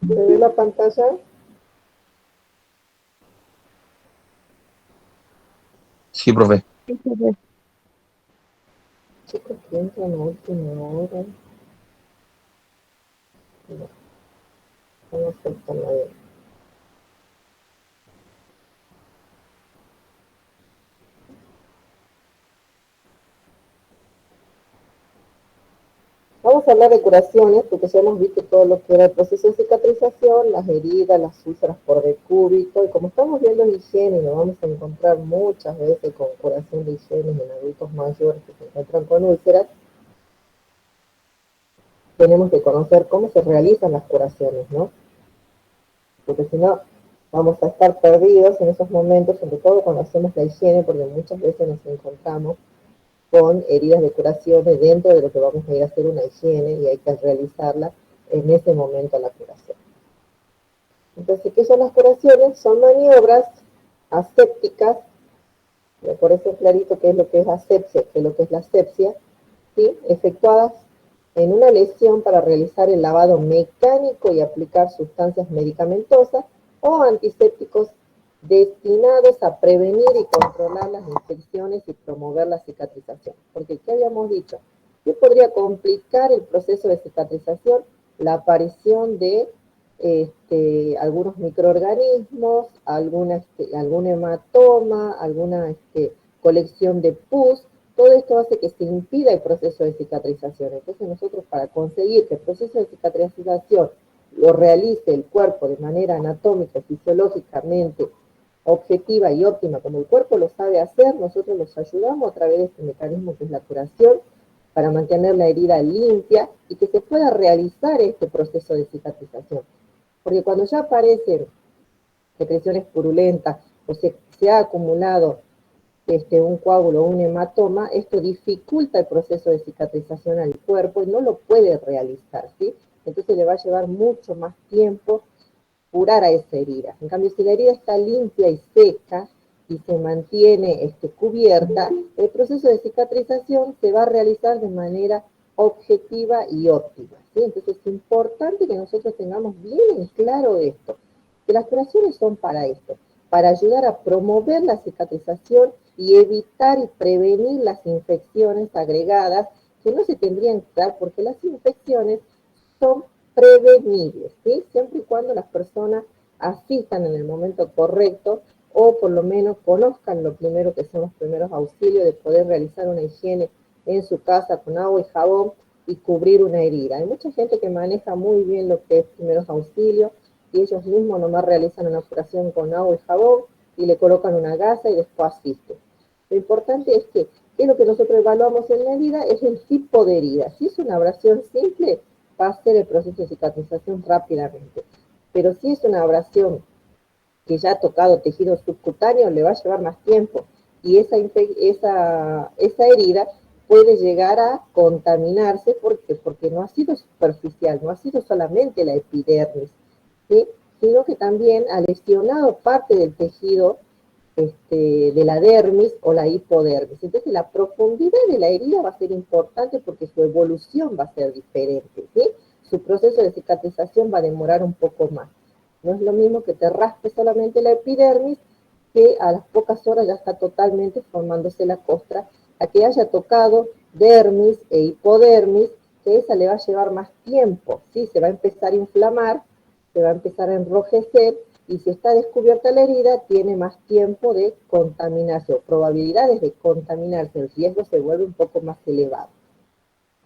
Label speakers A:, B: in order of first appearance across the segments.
A: ¿Se ve la pantalla?
B: Sí, profe.
A: Chicos que entran a última hora. No, no aceptan la de. Vamos a hablar de curaciones, porque ya hemos visto todo lo que era el proceso de cicatrización, las heridas, las úlceras por decúbito, y como estamos viendo higiene, nos vamos a encontrar muchas veces con curación de higiene en adultos mayores que se encuentran con úlceras, tenemos que conocer cómo se realizan las curaciones, ¿no? Porque si no, vamos a estar perdidos en esos momentos, sobre todo cuando hacemos la higiene, porque muchas veces nos encontramos con heridas de curaciones dentro de lo que vamos a ir a hacer una higiene y hay que realizarla en ese momento la curación. Entonces, ¿qué son las curaciones? Son maniobras asépticas, por eso clarito qué es lo que es asepsia, qué es lo que es la asepsia, ¿sí? Efectuadas en una lesión para realizar el lavado mecánico y aplicar sustancias medicamentosas o antisépticos destinados a prevenir y controlar las infecciones y promover la cicatrización. Porque, ¿qué habíamos dicho? ¿Qué podría complicar el proceso de cicatrización? La aparición de algunos microorganismos, algún hematoma, alguna colección de pus. Todo esto hace que se impida el proceso de cicatrización. Entonces nosotros, para conseguir que el proceso de cicatrización lo realice el cuerpo de manera anatómica, fisiológicamente objetiva y óptima, como el cuerpo lo sabe hacer, nosotros los ayudamos a través de este mecanismo que es la curación, para mantener la herida limpia y que se pueda realizar este proceso de cicatrización. Porque cuando ya aparecen secreciones purulentas o se ha acumulado un coágulo o un hematoma, esto dificulta el proceso de cicatrización al cuerpo y no lo puede realizar, ¿sí? Entonces le va a llevar mucho más tiempo curar a esa herida. En cambio, si la herida está limpia y seca y se mantiene cubierta, el proceso de cicatrización se va a realizar de manera objetiva y óptima, ¿sí? Entonces es importante que nosotros tengamos bien en claro esto, que las curaciones son para esto, para ayudar a promover la cicatrización y evitar y prevenir las infecciones agregadas que no se tendrían que dar, porque las infecciones son prevenibles, ¿sí? Siempre y cuando las personas asistan en el momento correcto o por lo menos conozcan lo primero que son los primeros auxilios de poder realizar una higiene en su casa con agua y jabón y cubrir una herida. Hay mucha gente que maneja muy bien lo que es primeros auxilios y ellos mismos nomás realizan una curación con agua y jabón y le colocan una gasa y después asisten. Lo importante es que, ¿qué es lo que nosotros evaluamos en la herida? Es el tipo de herida. Si es una abrasión simple, va a hacer el proceso de cicatrización rápidamente. Pero si es una abrasión que ya ha tocado tejido subcutáneo, le va a llevar más tiempo. Y esa herida puede llegar a contaminarse porque no ha sido superficial, no ha sido solamente la epidermis, ¿sí? Sino que también ha lesionado parte del tejido de la dermis o la hipodermis. Entonces la profundidad de la herida va a ser importante porque su evolución va a ser diferente, ¿sí? Su proceso de cicatrización va a demorar un poco más. No es lo mismo que te raspe solamente la epidermis, que a las pocas horas ya está totalmente formándose la costra, a que haya tocado dermis e hipodermis, que esa le va a llevar más tiempo, ¿sí? Se va a empezar a inflamar, se va a empezar a enrojecer, y si está descubierta la herida, tiene más tiempo de contaminarse o probabilidades de contaminarse, el riesgo se vuelve un poco más elevado,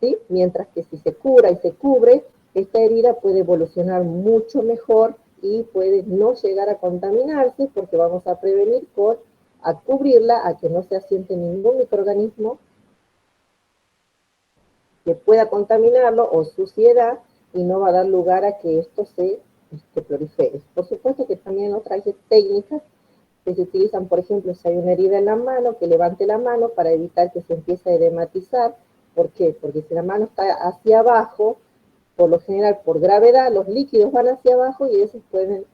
A: ¿sí? Mientras que si se cura y se cubre, esta herida puede evolucionar mucho mejor y puede no llegar a contaminarse porque vamos a prevenir a cubrirla, a que no se asiente ningún microorganismo que pueda contaminarlo o suciedad y no va a dar lugar a que esto se prolifere. Por supuesto que también otras técnicas que se utilizan, por ejemplo, si hay una herida en la mano, que levante la mano para evitar que se empiece a edematizar. ¿Por qué? Porque si la mano está hacia abajo, por lo general, por gravedad, los líquidos van hacia abajo y esos pueden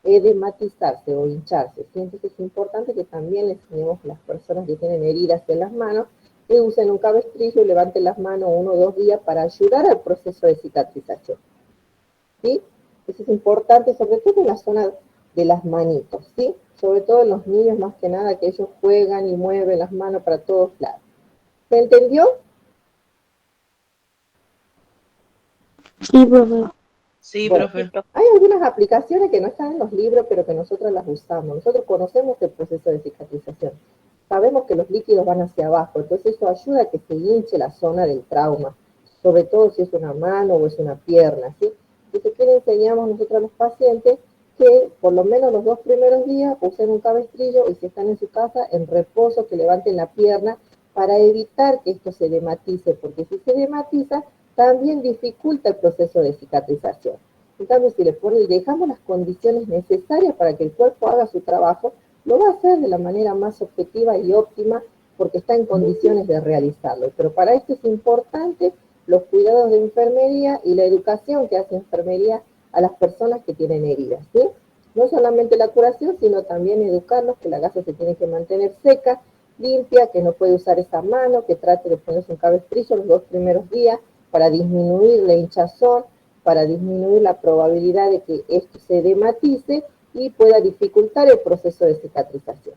A: edematizarse o hincharse, ¿sí? Entonces es importante que también les enseñemos a las personas que tienen heridas en las manos que usen un cabestrillo y levanten las manos 1 o 2 días para ayudar al proceso de cicatrización, ¿sí? Eso es importante, sobre todo en la zona de las manitos, ¿sí? Sobre todo en los niños, más que nada, que ellos juegan y mueven las manos para todos lados. ¿Se entendió?
C: Sí, profe.
D: Sí,
A: Bueno,
D: profe.
A: hay algunas aplicaciones que no están en los libros, pero que nosotros las usamos. Nosotros conocemos el proceso de cicatrización. Sabemos que los líquidos van hacia abajo, entonces eso ayuda a que se hinche la zona del trauma, sobre todo si es una mano o es una pierna, ¿sí? Entonces, ¿qué le enseñamos nosotros a los pacientes? Que por lo menos los 2 primeros días usen un cabestrillo y si están en su casa, en reposo, que levanten la pierna para evitar que esto se dematice, porque si se dematiza, también dificulta el proceso de cicatrización. En cambio, si dejamos las condiciones necesarias para que el cuerpo haga su trabajo, lo va a hacer de la manera más objetiva y óptima porque está en condiciones de realizarlo. Pero para esto es importante los cuidados de enfermería y la educación que hace enfermería a las personas que tienen heridas, ¿sí? No solamente la curación, sino también educarlos que la gasa se tiene que mantener seca, limpia, que no puede usar esa mano, que trate de ponerse un cabestrillo los 2 primeros días para disminuir la hinchazón, para disminuir la probabilidad de que esto se dematice y pueda dificultar el proceso de cicatrización,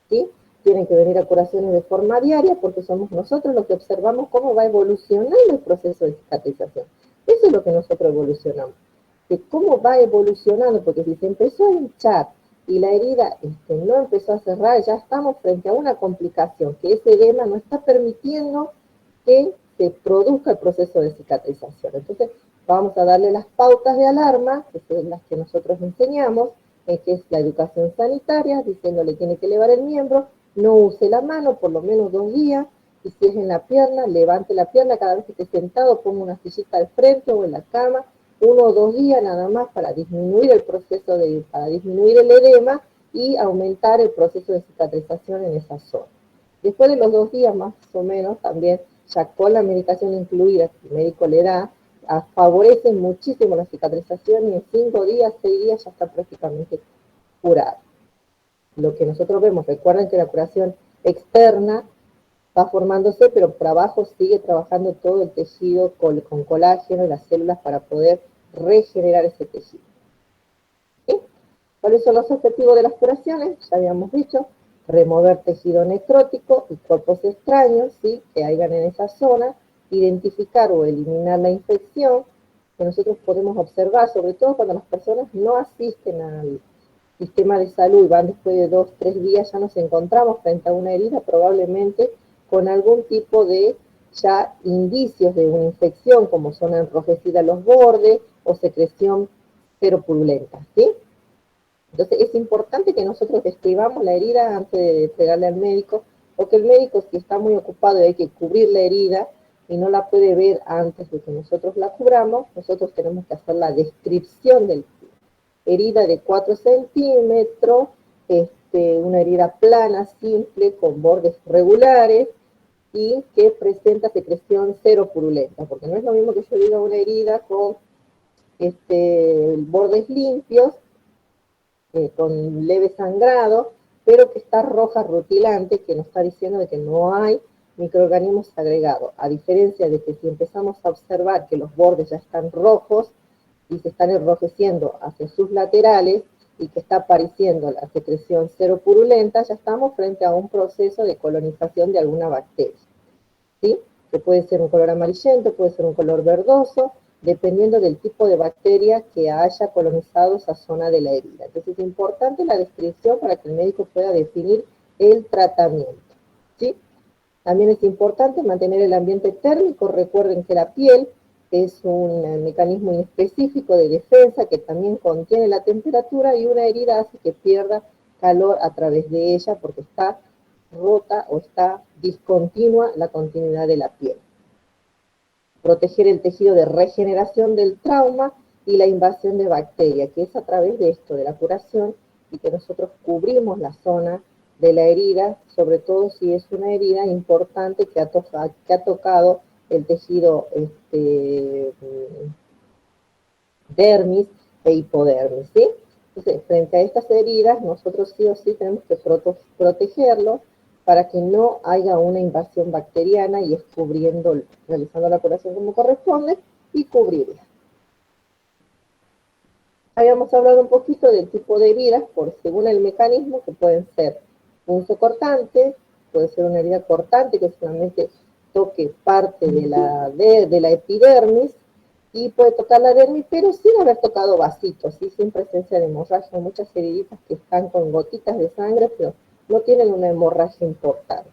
A: ¿sí? Tienen que venir a curaciones de forma diaria porque somos nosotros los que observamos cómo va evolucionando el proceso de cicatrización. Eso es lo que nosotros evolucionamos, que cómo va evolucionando, porque si se empezó a hinchar y la herida no empezó a cerrar, ya estamos frente a una complicación, que ese edema no está permitiendo que se produzca el proceso de cicatrización. Entonces, vamos a darle las pautas de alarma, que son las que nosotros enseñamos, que es la educación sanitaria, diciéndole tiene que elevar el miembro, no use la mano por lo menos 2 días, y si es en la pierna, levante la pierna cada vez que esté sentado, ponga una sillita al frente o en la cama, 1 o 2 días nada más para disminuir el proceso para disminuir el edema y aumentar el proceso de cicatrización en esa zona. Después de los 2 días más o menos, también ya con la medicación incluida que el médico le da, favorece muchísimo la cicatrización y en 5 días, 6 días ya está prácticamente curado. Lo que nosotros vemos, recuerden que la curación externa va formándose, pero por abajo sigue trabajando todo el tejido con colágeno y las células para poder regenerar ese tejido. ¿Sí? ¿Cuáles son los objetivos de las curaciones? Ya habíamos dicho, remover tejido necrótico y cuerpos extraños, ¿sí?, que hayan en esa zona, identificar o eliminar la infección, que nosotros podemos observar, sobre todo cuando las personas no asisten al sistema de salud y van después de 2, 3 días, ya nos encontramos frente a una herida probablemente con algún tipo de ya indicios de una infección, como son enrojecidas los bordes o secreción seropurulenta, ¿sí? Entonces es importante que nosotros describamos la herida antes de entregarle al médico, porque el médico, si está muy ocupado y hay que cubrir la herida y no la puede ver antes de que nosotros la cubramos, nosotros tenemos que hacer la descripción de la herida de 4 centímetros, una herida plana, simple, con bordes regulares y que presenta secreción cero purulenta, porque no es lo mismo que yo diga una herida con bordes limpios, con leve sangrado, pero que está roja rutilante, que nos está diciendo de que no hay microorganismos agregados, a diferencia de que si empezamos a observar que los bordes ya están rojos y se están enrojeciendo hacia sus laterales y que está apareciendo la secreción cero purulenta, ya estamos frente a un proceso de colonización de alguna bacteria, ¿sí? Que puede ser un color amarillento, puede ser un color verdoso, dependiendo del tipo de bacteria que haya colonizado esa zona de la herida. Entonces es importante la descripción para que el médico pueda definir el tratamiento, ¿sí? También es importante mantener el ambiente térmico. Recuerden que la piel es un mecanismo específico de defensa que también contiene la temperatura y una herida hace que pierda calor a través de ella porque está rota o está discontinua la continuidad de la piel. Proteger el tejido de regeneración del trauma y la invasión de bacterias, que es a través de esto, de la curación, y que nosotros cubrimos la zona de la herida, sobre todo si es una herida importante que ha tocado el tejido dermis e hipodermis, ¿sí? Entonces, frente a estas heridas, nosotros sí o sí tenemos que protegerlo para que no haya una invasión bacteriana y es realizando la curación como corresponde y cubrirla. Habíamos hablado un poquito del tipo de heridas, según el mecanismo, que pueden ser punzocortante, puede ser una herida cortante que solamente toque parte de la epidermis, y puede tocar la dermis, pero sin haber tocado vasitos, ¿sí? Sin presencia de hemorragia. Muchas heriditas que están con gotitas de sangre, pero no tienen una hemorragia importante.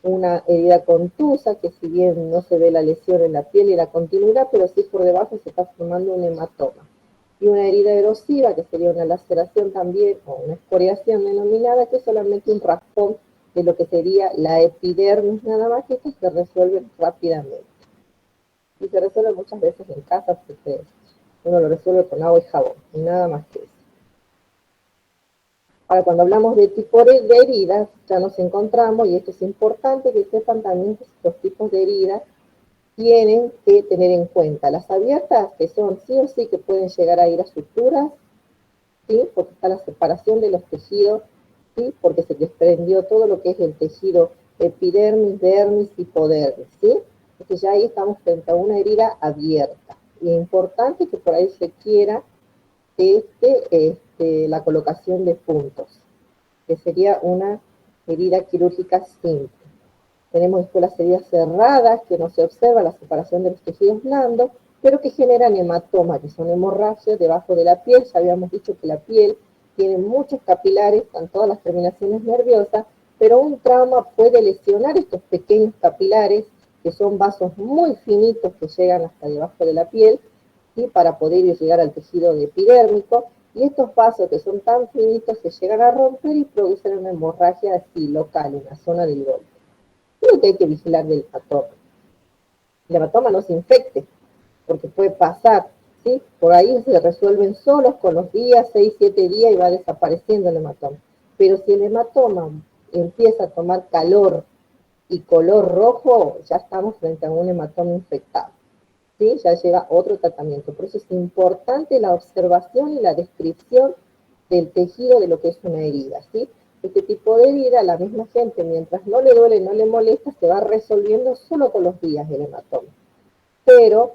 A: Una herida contusa, que si bien no se ve la lesión en la piel y la continuidad, pero sí por debajo se está formando un hematoma. Y una herida erosiva, que sería una laceración también, o una escoriación denominada, que es solamente un raspón de lo que sería la epidermis, nada más, que esto se resuelve rápidamente. Y se resuelve muchas veces en casa, porque uno lo resuelve con agua y jabón, y nada más que eso. Ahora, cuando hablamos de tipo de heridas, ya nos encontramos, y esto es importante que sepan también que los tipos de heridas tienen que tener en cuenta las abiertas, que son sí o sí que pueden llegar a ir a suturas, ¿sí? Porque está la separación de los tejidos, ¿sí? Porque se desprendió todo lo que es el tejido epidermis, dermis, hipodermis, ¿sí? Entonces ya ahí estamos frente a una herida abierta. Y es importante que por ahí se quiera la colocación de puntos, que sería una herida quirúrgica simple. Tenemos después las heridas cerradas, que no se observa la separación de los tejidos blandos, pero que generan hematomas, que son hemorragias debajo de la piel. Ya habíamos dicho que la piel tiene muchos capilares, están todas las terminaciones nerviosas, pero un trauma puede lesionar estos pequeños capilares, que son vasos muy finitos que llegan hasta debajo de la piel, ¿sí? Para poder llegar al tejido epidérmico, y estos vasos que son tan finitos se llegan a romper y producen una hemorragia así local en la zona del golpe. Lo que hay que vigilar del hematoma. El hematoma no se infecte, porque puede pasar, ¿sí? Por ahí se resuelven solos con los días, 6, 7 días, y va desapareciendo el hematoma. Pero si el hematoma empieza a tomar calor y color rojo, ya estamos frente a un hematoma infectado, ¿sí? Ya lleva otro tratamiento. Por eso es importante la observación y la descripción del tejido de lo que es una herida, ¿sí? Este tipo de herida, la misma gente, mientras no le duele, no le molesta, se va resolviendo solo con los días el hematoma. Pero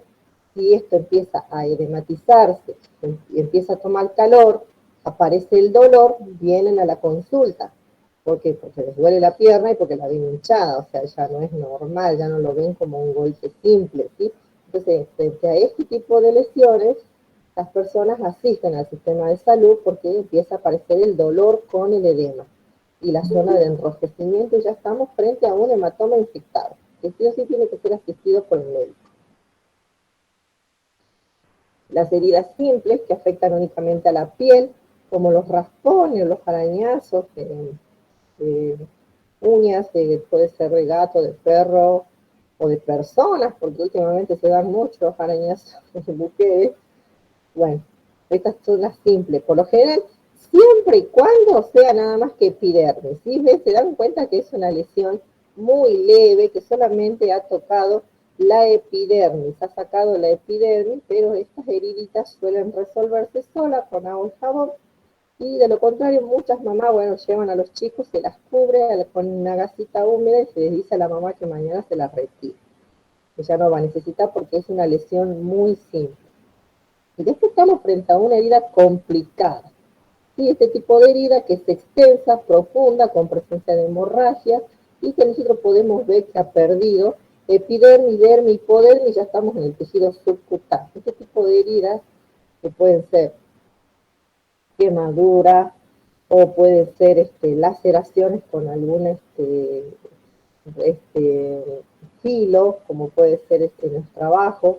A: si esto empieza a edematizarse, empieza a tomar calor, aparece el dolor, vienen a la consulta. ¿Por qué? Porque les duele la pierna y porque la ven hinchada, o sea, ya no es normal, ya no lo ven como un golpe simple, ¿sí? Entonces, frente a este tipo de lesiones, las personas asisten al sistema de salud porque empieza a aparecer el dolor con el edema y la zona de enrojecimiento, y ya estamos frente a un hematoma infectado, que sí o sí tiene que ser asistido por el médico. Las heridas simples, que afectan únicamente a la piel, como los raspones, los arañazos, uñas, puede ser de gato, de perro o de personas, porque últimamente se dan muchos arañazos de mujeres. Bueno, estas son las simples. Por lo general, siempre y cuando sea nada más que epidermis, ¿sí? Se dan cuenta que es una lesión muy leve, que solamente ha tocado la epidermis, ha sacado la epidermis, pero estas heriditas suelen resolverse solas con agua y jabón. Y de lo contrario, muchas mamás, bueno, llevan a los chicos, se las cubre con una gasita húmeda y se les dice a la mamá que mañana se las retire, que ya no va a necesitar porque es una lesión muy simple. Y después estamos frente a una herida complicada. ¿Sí? Este tipo de herida que es extensa, profunda, con presencia de hemorragia, y que nosotros podemos ver que ha perdido epidermis, dermis, hipodermis, ya estamos en el tejido subcutáneo. Este tipo de heridas que pueden ser quemaduras o pueden ser laceraciones con algún filo, como puede ser en los trabajos,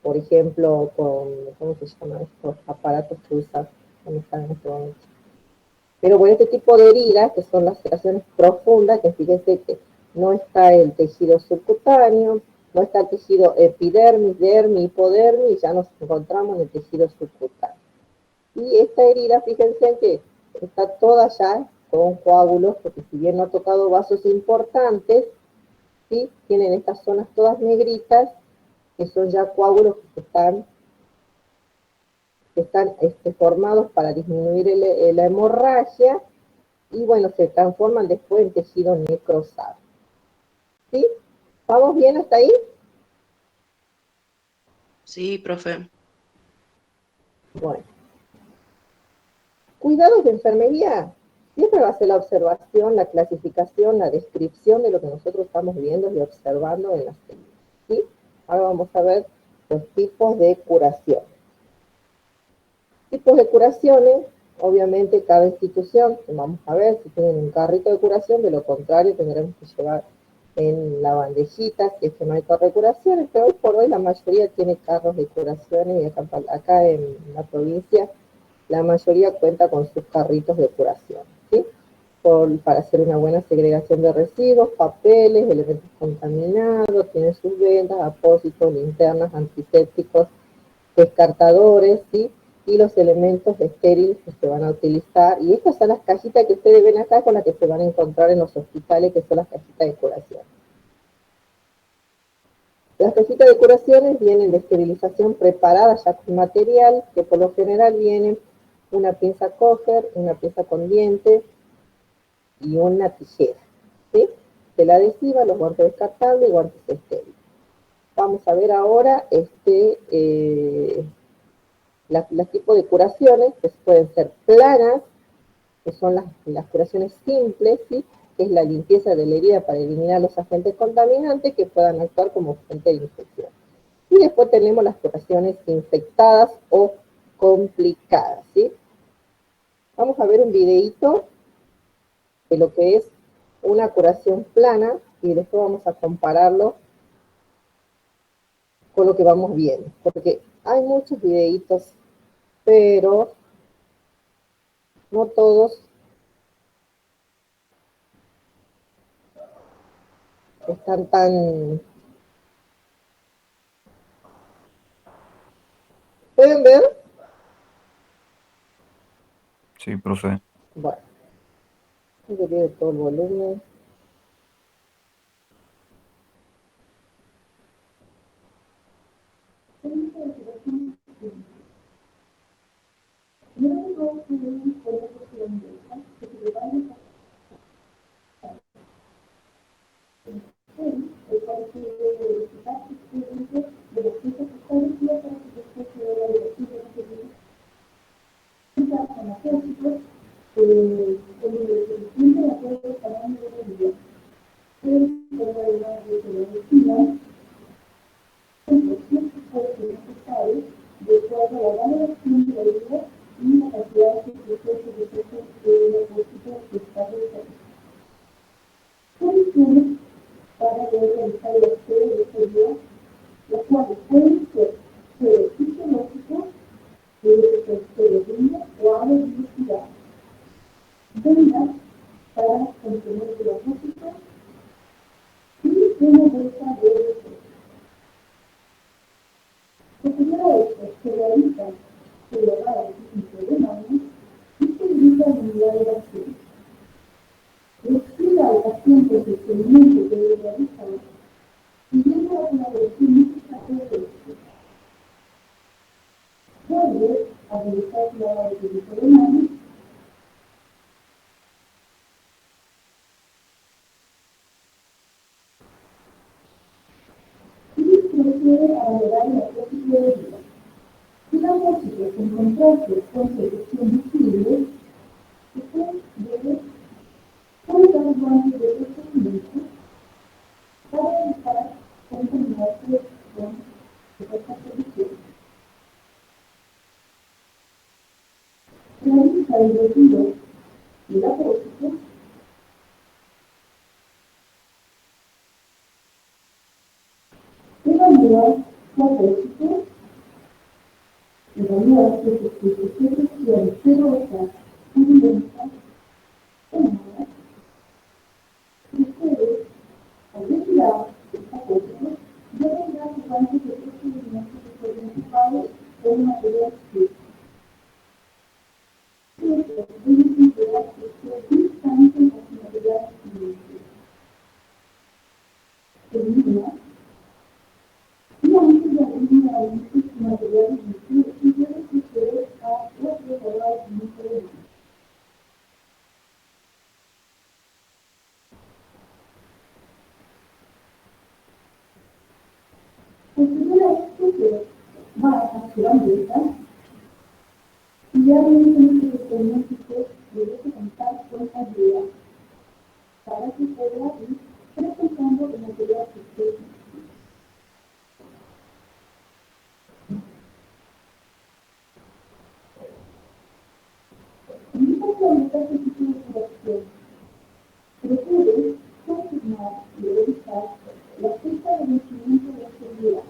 A: por ejemplo, con, ¿cómo se llaman estos aparatos que usan? ¿Dónde están en este momento? Pero con este tipo de heridas, que son laceraciones profundas, que fíjense que no está el tejido subcutáneo, no está el tejido epidermis, dermis, hipodermis, ya nos encontramos en el tejido subcutáneo. Y esta herida, fíjense que está toda ya con coágulos, porque si bien no ha tocado vasos importantes, ¿sí? Tienen estas zonas todas negritas, que son ya coágulos que están formados para disminuir la hemorragia, y bueno, se transforman después en tejido necrosado. ¿Sí? ¿Vamos bien hasta ahí?
D: Sí, profe.
A: Bueno. Cuidados de enfermería. Siempre va a ser la observación, la clasificación, la descripción de lo que nosotros estamos viendo y observando en las células, ¿sí? Ahora vamos a ver los tipos de curación. Tipos de curaciones, obviamente cada institución, vamos a ver si tienen un carrito de curación, de lo contrario tendremos que llevar en la bandejita, si es que no hay carro de curaciones, pero hoy por hoy la mayoría tiene carros de curaciones y acá en la provincia la mayoría cuenta con sus carritos de curación, ¿sí? Para hacer una buena segregación de residuos, papeles, elementos contaminados, tienen sus vendas, apósitos, linternas, antisépticos, descartadores, ¿sí? Y los elementos estériles que se van a utilizar. Y estas son las cajitas que ustedes ven acá con las que se van a encontrar en los hospitales, que son las cajitas de curación. Las cajitas de curaciones vienen de esterilización preparada ya con material, que por lo general vienen una pinza coger, una pinza con diente y una tijera, ¿sí? Tela adhesiva, los guantes descartables y guantes estériles. Vamos a ver ahora los tipos de curaciones, que pueden ser planas, que son las curaciones simples, ¿sí? Que es la limpieza de la herida para eliminar los agentes contaminantes que puedan actuar como fuente de infección. Y después tenemos las curaciones infectadas o complicadas, ¿sí? Vamos a ver un videíto de lo que es una curación plana y después vamos a compararlo con lo que vamos viendo, porque hay muchos videitos, pero no todos están tan... ¿Pueden ver?
B: Sí, profe.
A: Bueno, debería de todo el volumen.
D: México debe contar con ayuda para que pueda ir presentando el material que usted necesita. Realizar este tipo de corrección. Procure confirmar y revisar la fecha de vencimiento de este día.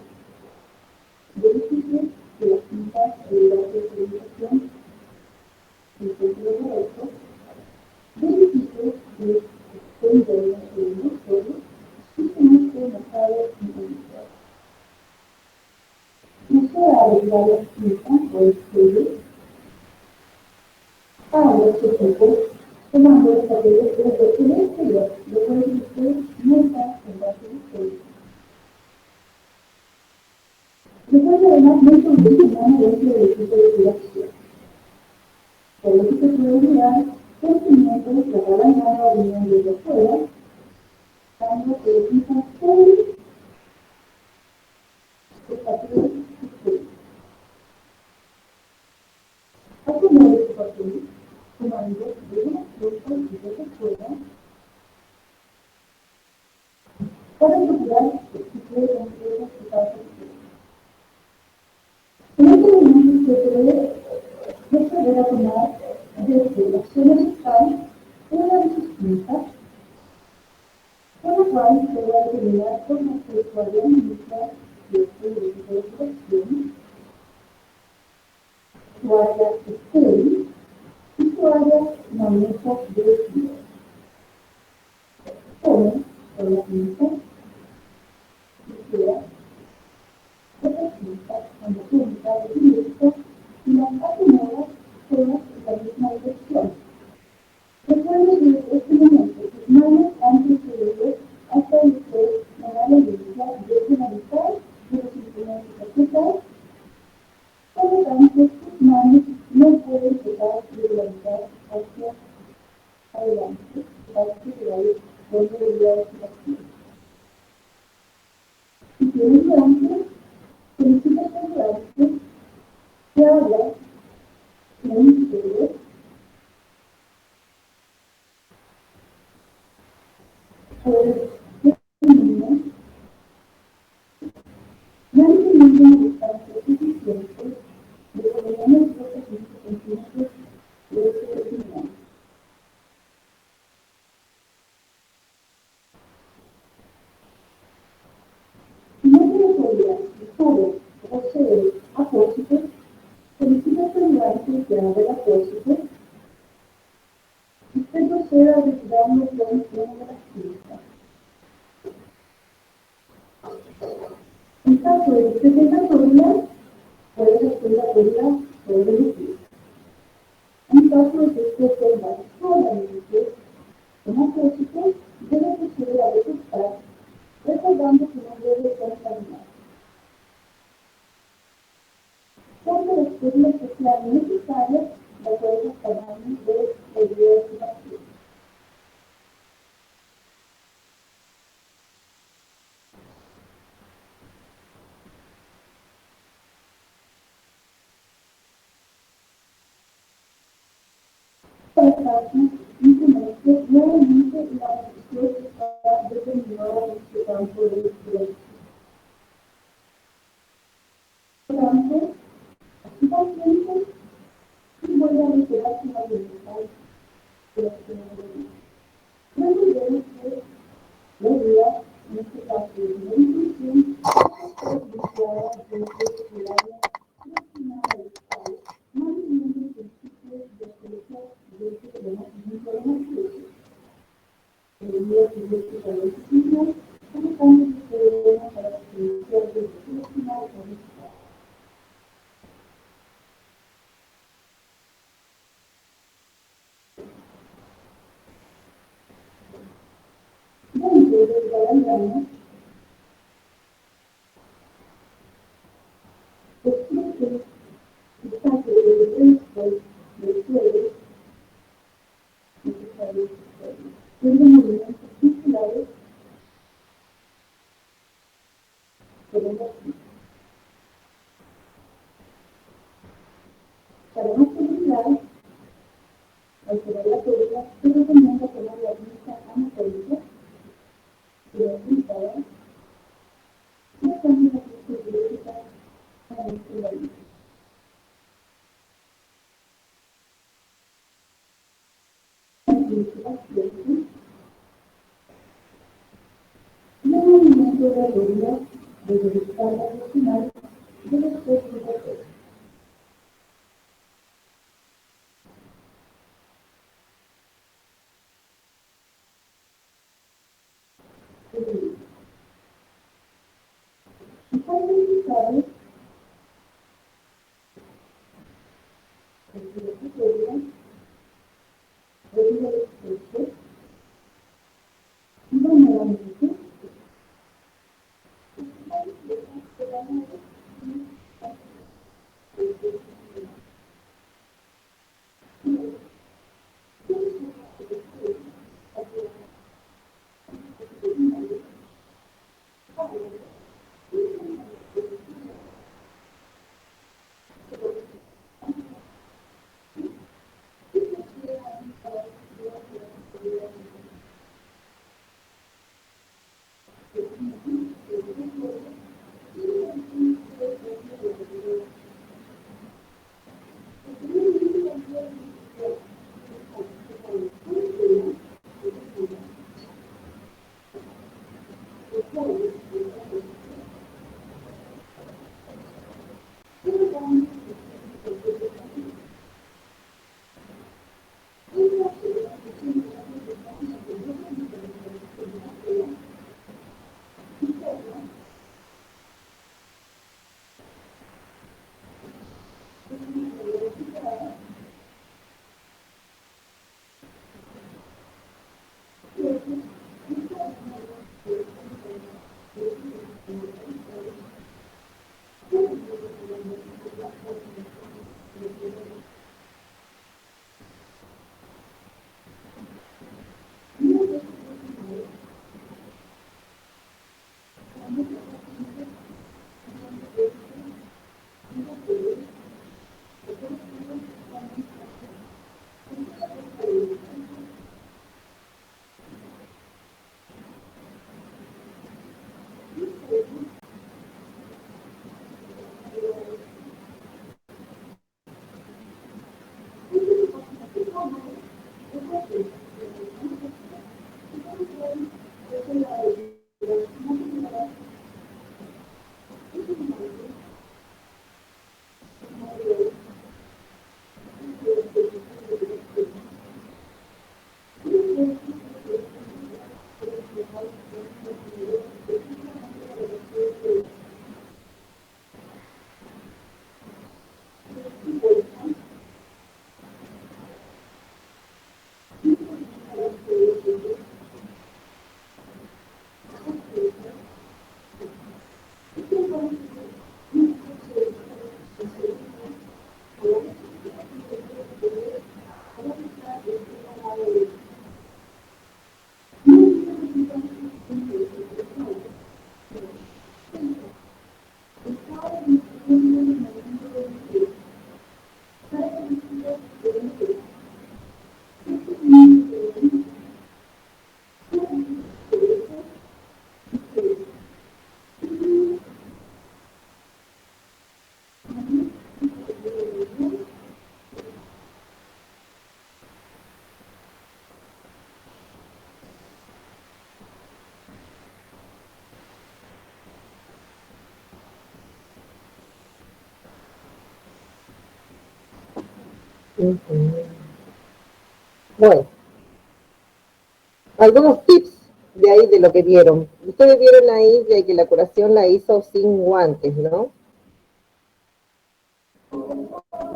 D: Verifique que las cintas de la autorización se encuentren correctos. Verifique que estén llenos de inventarios y que no estén basados en inventarios. No se agregar las cintas o estudios a los equipos tomando los papeles desde el exterior, lo cual usted no está en base de ustedes. Recuerda además no introducir nada dentro del equipo de curación. Por lo que se puede olvidar sentimientos que acaban a venir desde afuera, dando que utilizan todo el papel usted. Acomode su papel, tomando de las cosas y de la escuela, para procurar que se pueda empresa que pasa usted. En este momento se puede proceder a tomar desde la zona fiscal una de sus pinzas, con la cual se va a determinar con respecto a la ministra de este equipo de corrección, su área estéril y su área manejo de fluidos. Como con la pinza, ligera, otra pinza, con la punta de directo y las acomoda todas en la misma dirección. Recuerde que en este momento sus manos han procedido hasta que usted me da la lista de finalizar de los instrumentos aplicados. Por lo tanto, sus manos no pueden tocar de la mitad hacia adelante para que se vaya donde debería de ser aquí. Si tiene delante, solicita asegurarse que habla en ustedes sobre el niño, manteniendo una distancia suficiente de por lo menos 2 a 5 centímetros de ese niño. Si no tiene fobia, joven o ceder apósitos, solicita asegurarse que haga el apósito. Usted proceda a retirarlo con una de las pinzas. En caso de que usted tenga fobia, puede hacer la fobia sobre el líquido. En caso de que usted tenga solamente un apósito, debe proceder a detectar, recordando que no debe contaminar. Cuando la experiencia sea necesaria, de acuerdo al tamaño de la idea de su paciente. Para caso, simplemente, nuevamente la decisión está determinada en su campo de influencia. Por tanto, su paciente vuelve a reiterar su voluntad de la experiencia. No olvidemos que la idea, en este caso de la intuición, es iniciada desde el área próxima al estado, manteniendo el principio de solución desde el renacimiento de la especie. El día que yo estoy a la decisión, por lo tanto, se debemos a la experiencia desde el próxima al estado. Dentro del diagrama, existe el caso de riesgos del suelo necesarios siendo movimientos circulares sobre la pista. Para más seguridad,
A: Ujú. Bueno, algunos tips de ahí de lo que vieron. Ustedes vieron ahí de que la curación la hizo sin guantes, ¿no?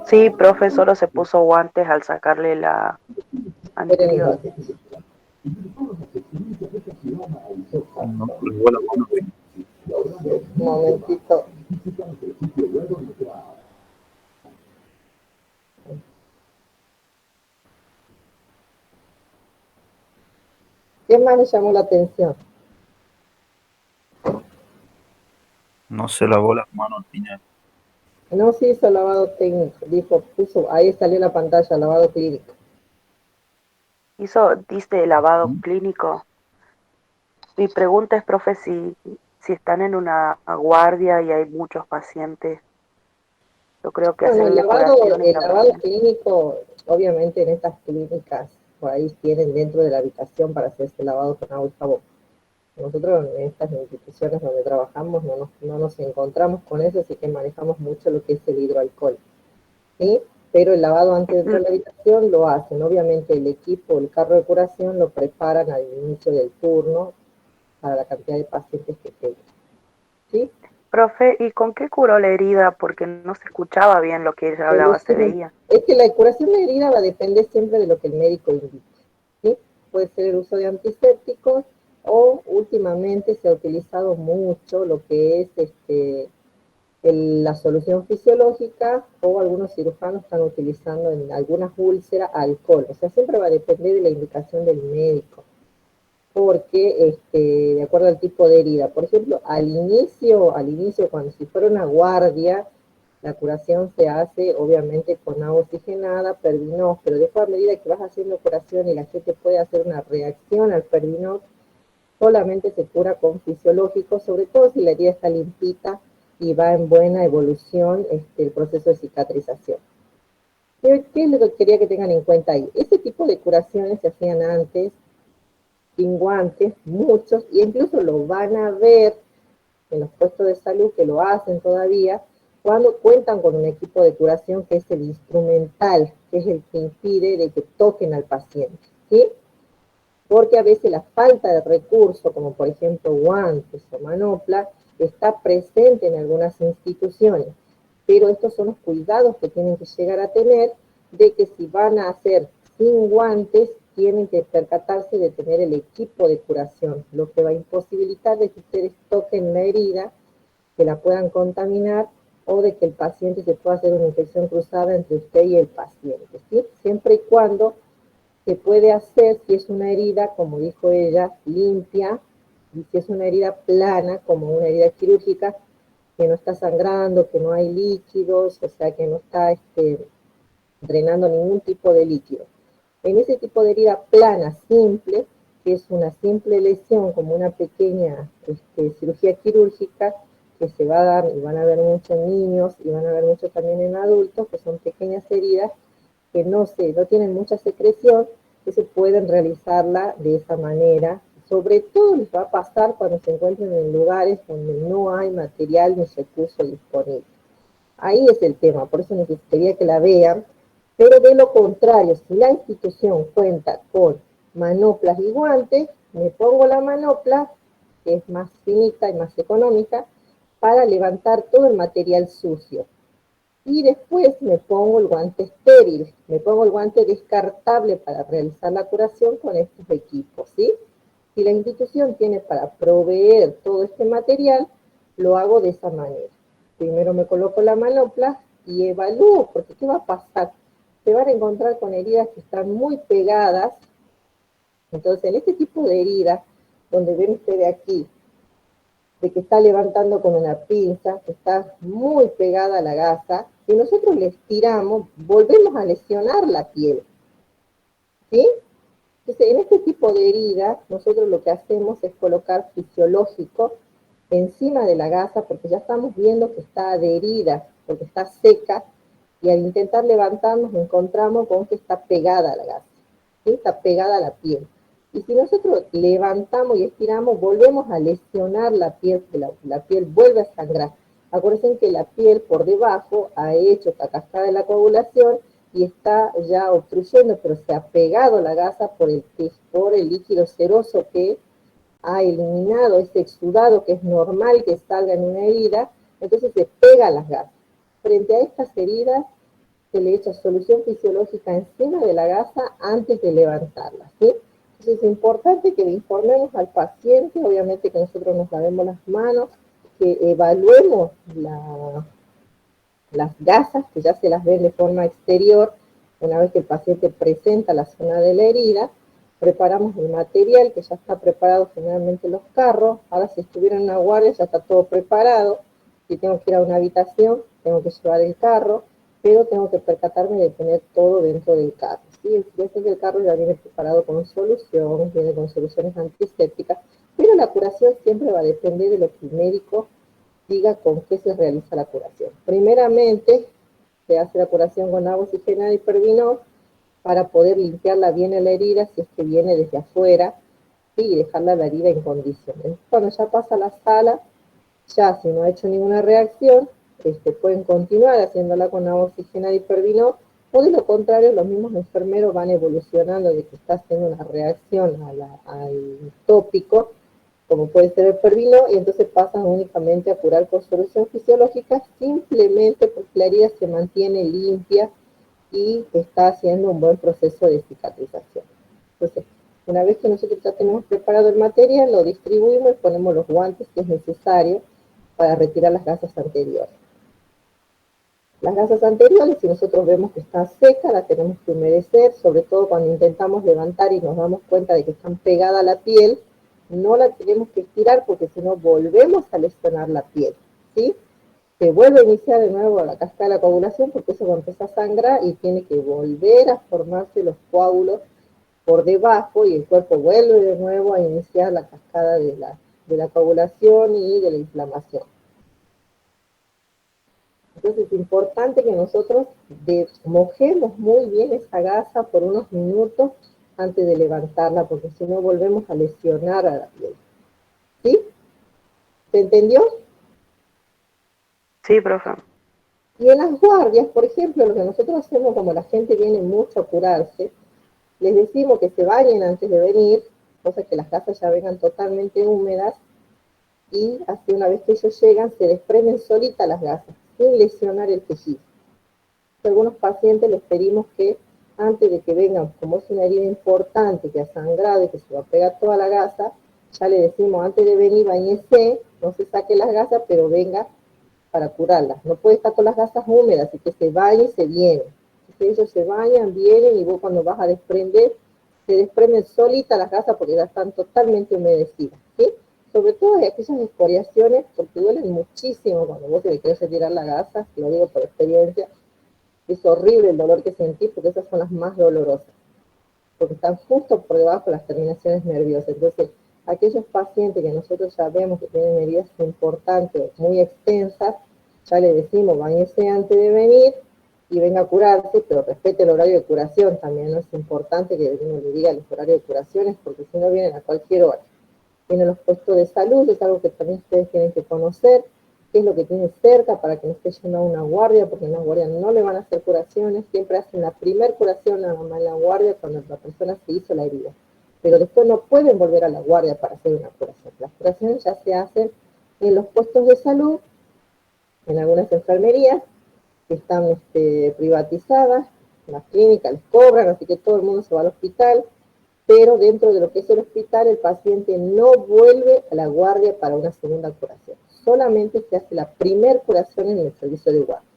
E: Sí, profe, solo se puso guantes al sacarle la
A: Esperen un
E: anterior.
A: ratito.
B: No se lavó las manos bien.
A: Un momentito. ¿Qué más les llamó la atención?
B: No se lavó las manos al final.
A: No se hizo lavado técnico, dijo, puso, ahí salió la pantalla, lavado clínico.
E: Dice lavado clínico. Mi pregunta es, profe, si están en una guardia y hay muchos pacientes, yo creo que
A: Bueno,
E: hacen la curación y
A: el
E: la
A: lavado
E: retiran.
A: clínico, obviamente en estas clínicas, por ahí tienen dentro de la habitación para hacerse lavado con agua y jabón. Nosotros en estas instituciones donde trabajamos no nos encontramos con eso, así que manejamos mucho lo que es el hidroalcohol, ¿sí? Pero el lavado antes dentro de la habitación lo hacen. Obviamente el equipo, el carro de curación lo preparan al inicio del turno para la cantidad de pacientes que tengan, ¿sí?
E: Profe, ¿y con qué curó la herida? Porque no se escuchaba bien lo que ella hablaba, se
A: Solución.
E: veía.
A: Es que la curación de herida va a depender siempre de lo que el médico indique, ¿sí? Puede ser el uso de antisépticos o últimamente se ha utilizado mucho lo que es la solución fisiológica, o algunos cirujanos están utilizando en algunas úlceras alcohol. O sea, siempre va a depender de la indicación del médico, porque de acuerdo al tipo de herida. Por ejemplo, al inicio, cuando si fuera una guardia, la curación se hace obviamente con agua oxigenada, Pervinox, pero después a medida que vas haciendo curación y la gente puede hacer una reacción al Pervinox, solamente se cura con fisiológico, sobre todo si la herida está limpita y va en buena evolución el proceso de cicatrización. ¿Qué es lo que quería que tengan en cuenta ahí? Ese tipo de curaciones se hacían antes, sin guantes, muchos, y incluso lo van a ver en los puestos de salud que lo hacen todavía, cuando cuentan con un equipo de curación que es el instrumental, que es el que impide de que toquen al paciente, ¿sí? Porque a veces la falta de recursos, como por ejemplo guantes o manoplas, está presente en algunas instituciones, pero estos son los cuidados que tienen que llegar a tener, de que si van a hacer sin guantes, tienen que percatarse de tener el equipo de curación, lo que va a imposibilitar de que ustedes toquen la herida, que la puedan contaminar, o de que el paciente se pueda hacer una infección cruzada entre usted y el paciente, ¿sí? Siempre y cuando se puede hacer, si es una herida, como dijo ella, limpia, y si es una herida plana, como una herida quirúrgica, que no está sangrando, que no hay líquidos, o sea, que no está drenando ningún tipo de líquido. En ese tipo de herida plana, simple, que es una simple lesión, como una pequeña cirugía quirúrgica, que se va a dar, y van a ver mucho en niños, y van a ver mucho también en adultos, que son pequeñas heridas, que no tienen mucha secreción, que se pueden realizarla de esa manera. Sobre todo les va a pasar cuando se encuentren en lugares donde no hay material ni recurso disponible. Ahí es el tema, por eso necesitaría que la vean, pero de lo contrario, si la institución cuenta con manoplas y guantes, me pongo la manopla, que es más finita y más económica, para levantar todo el material sucio. Y después me pongo el guante estéril, me pongo el guante descartable para realizar la curación con estos equipos, ¿sí? Si la institución tiene para proveer todo este material, lo hago de esa manera. Primero me coloco la manopla y evalúo, porque ¿qué va a pasar? Se van a encontrar con heridas que están muy pegadas. Entonces, en este tipo de heridas, donde ven ustedes aquí, de que está levantando con una pinza, que está muy pegada a la gasa, si nosotros le estiramos, volvemos a lesionar la piel, ¿sí? Entonces, en este tipo de heridas, nosotros lo que hacemos es colocar fisiológico encima de la gasa, porque ya estamos viendo que está adherida, porque está seca, y al intentar levantarnos encontramos con que está pegada a la gasa, ¿sí? Está pegada a la piel. Y si nosotros levantamos y estiramos, volvemos a lesionar la piel, que la piel vuelve a sangrar. Acuérdense que la piel por debajo ha hecho esta cascada de la coagulación y está ya obstruyendo, pero se ha pegado la gasa por el líquido seroso que ha eliminado ese exudado que es normal que salga en una herida, entonces se pega a las gasas. Frente a estas heridas, se le echa solución fisiológica encima de la gasa antes de levantarla, ¿sí? Entonces es importante que le informemos al paciente, obviamente que nosotros nos lavemos las manos, que evaluemos las gasas, que ya se las ven de forma exterior, una vez que el paciente presenta la zona de la herida, preparamos el material que ya está preparado generalmente en los carros. Ahora si estuviera en una guardia ya está todo preparado. Si tengo que ir a una habitación, tengo que llevar el carro, pero tengo que percatarme de tener todo dentro del carro, ¿sí? Desde que el carro ya viene preparado con solución, viene con soluciones antisépticas, Pero la curación siempre va a depender de lo que el médico diga con qué se realiza la curación. Primeramente, se hace la curación con agua oxigenada y pervinol para poder limpiarla bien en la herida si es que viene desde afuera, ¿sí? Y dejarla la herida en condiciones. Cuando ya pasa a la sala, ya si no ha hecho ninguna reacción, pueden continuar haciéndola con agua oxigenada y pervinol, o de lo contrario, los mismos enfermeros van evolucionando de que está haciendo una reacción al tópico, como puede ser el pervinol, y entonces pasan únicamente a curar con solución fisiológica, simplemente porque la herida se mantiene limpia y está haciendo un buen proceso de cicatrización. Entonces, una vez que nosotros ya tenemos preparado el material, lo distribuimos y ponemos los guantes que es necesario para retirar las gasas anteriores. Las gasas anteriores, si nosotros vemos que están secas, las tenemos que humedecer, sobre todo cuando intentamos levantar y nos damos cuenta de que están pegadas a la piel, no la tenemos que estirar porque si no volvemos a lesionar la piel, ¿sí? Se vuelve a iniciar de nuevo la cascada de la coagulación porque eso va a empezar a sangrar y tiene que volver a formarse los coágulos por debajo y el cuerpo vuelve de nuevo a iniciar la cascada de la coagulación y de la inflamación. Entonces es importante que nosotros mojemos muy bien esa gasa por unos minutos antes de levantarla, porque si no volvemos a lesionar a la piel. ¿Sí? ¿Se entendió?
E: Sí, profe.
A: Y en las guardias, por ejemplo, lo que nosotros hacemos, como la gente viene mucho a curarse, les decimos que se bañen antes de venir, cosa que las gasas ya vengan totalmente húmedas, y así una vez que ellos llegan, se desprenden solitas las gasas, sin lesionar el tejido. A algunos pacientes les pedimos que antes de que vengan, como es una herida importante, que ha sangrado y que se va a pegar toda la gasa, ya le decimos antes de venir, bañese, no se saque las gasas, pero venga para curarlas. No puede estar con las gasas húmedas, así que se baña y se viene. Entonces ellos se bañan, vienen y vos cuando vas a desprender, se desprenden solitas las gasas porque ya están totalmente humedecidas, ¿sí? Sobre todo de aquellas escoriaciones, porque duelen muchísimo cuando vos le querés retirar la gasa, lo digo por experiencia. Es horrible el dolor que sentís porque esas son las más dolorosas, porque están justo por debajo de las terminaciones nerviosas. Entonces, aquellos pacientes que nosotros ya vemos que tienen heridas importantes, muy extensas, ya le decimos, bañese antes de venir y venga a curarse, pero respete el horario de curación también, ¿no? Es importante que uno le diga los horarios de curaciones, porque si no vienen a cualquier hora. Tienen los puestos de salud, es algo que también ustedes tienen que conocer, qué es lo que tiene cerca para que no esté yendo a una guardia, porque en la guardia no le van a hacer curaciones, siempre hacen la primer curación nada más en la guardia cuando la persona se hizo la herida, pero después no pueden volver a la guardia para hacer una curación. Las curaciones ya se hacen en los puestos de salud, en algunas enfermerías que están privatizadas, las clínicas les cobran, así que todo el mundo se va al hospital, pero dentro de lo que es el hospital, el paciente no vuelve a la guardia para una segunda curación. Solamente se hace la primer curación en el servicio de guardia.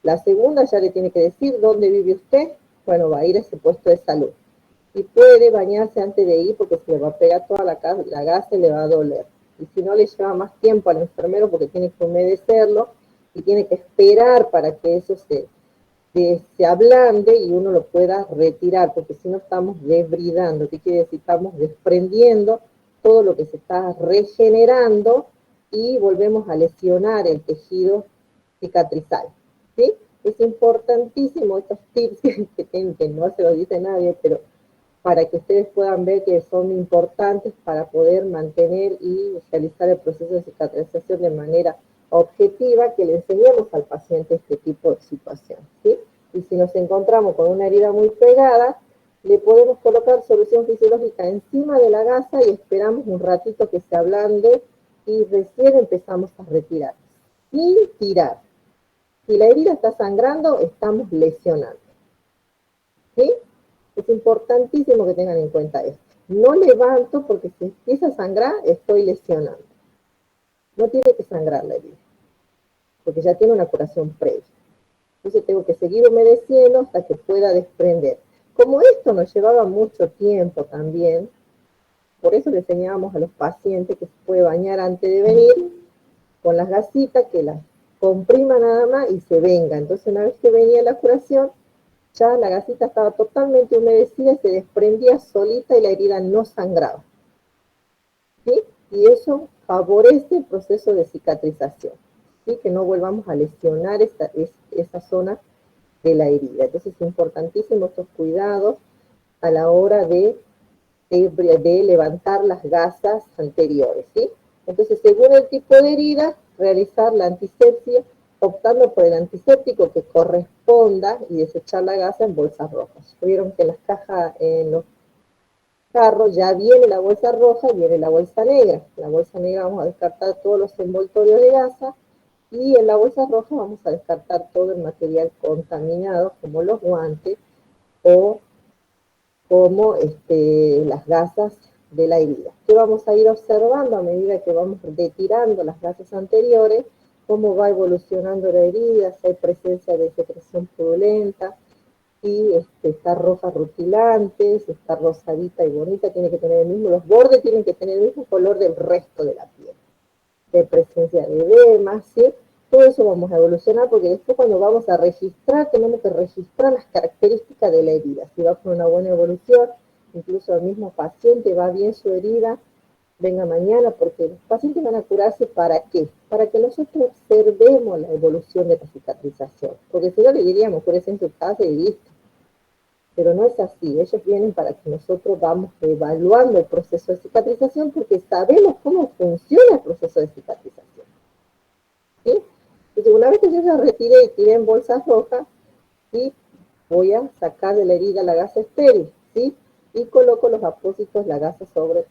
A: La segunda ya le tiene que decir dónde vive usted. Bueno, va a ir a ese puesto de salud. Y puede bañarse antes de ir porque se le va a pegar toda la gasa y le va a doler. Y si no, le lleva más tiempo al enfermero porque tiene que humedecerlo y tiene que esperar para que eso se ablande y uno lo pueda retirar, porque si no estamos desbridando. ¿Qué quiere decir? Estamos desprendiendo todo lo que se está regenerando y volvemos a lesionar el tejido cicatrizal, ¿sí? Es importantísimo estos tips que no se los dice nadie, pero para que ustedes puedan ver que son importantes para poder mantener y realizar el proceso de cicatrización de manera objetiva, que le enseñemos al paciente este tipo de situación, ¿sí? Y si nos encontramos con una herida muy pegada, le podemos colocar solución fisiológica encima de la gasa y esperamos un ratito que se ablande y recién empezamos a retirar. Sin tirar. Si la herida está sangrando, estamos lesionando, ¿sí? Es importantísimo que tengan en cuenta esto. No levanto porque si empieza a sangrar, estoy lesionando. No tiene que sangrar la herida, porque ya tiene una curación previa. Entonces tengo que seguir humedeciendo hasta que pueda desprender. Como esto nos llevaba mucho tiempo también, por eso le enseñábamos a los pacientes que se puede bañar antes de venir, con las gasitas, que las comprima nada más y se venga. Entonces una vez que venía la curación, ya la gasita estaba totalmente humedecida, se desprendía solita y la herida no sangraba. ¿Sí? y eso favorece el proceso de cicatrización, ¿sí? Que no volvamos a lesionar esa zona de la herida. Entonces es importantísimo estos cuidados a la hora de levantar las gasas anteriores, ¿sí? Entonces, según el tipo de herida, realizar la antisepsia, optando por el antiséptico que corresponda y desechar la gasa en bolsas rojas. Vieron que en las cajas, en los carros, ya viene la bolsa roja y viene la bolsa negra. En la bolsa negra vamos a descartar todos los envoltorios de gasa y en la bolsa roja vamos a descartar todo el material contaminado, como los guantes o como las gasas de la herida. ¿Qué vamos a ir observando a medida que vamos retirando las gasas anteriores? Cómo va evolucionando la herida, si hay presencia de secreción purulenta, si está roja rutilante, si está rosadita y bonita, tiene que tener el mismo, los bordes tienen que tener el mismo color del resto de la piel. De presencia de edemas, ¿sí? Todo eso vamos a evolucionar porque después cuando vamos a registrar, tenemos que registrar las características de la herida. Si va con una buena evolución, incluso el mismo paciente va bien su herida, venga mañana, porque los pacientes van a curarse ¿para qué? Para que nosotros observemos la evolución de la cicatrización. Porque si no le diríamos, cúrese en su casa y listo. Pero no es así, ellos vienen para que nosotros vamos evaluando el proceso de cicatrización porque sabemos cómo funciona el proceso de cicatrización. ¿Sí? Entonces, una vez que yo ya retiré y tiré en bolsas rojas, ¿sí? Voy a sacar de la herida la gasa estéril, ¿sí? Y coloco los apósitos, la gasa sobre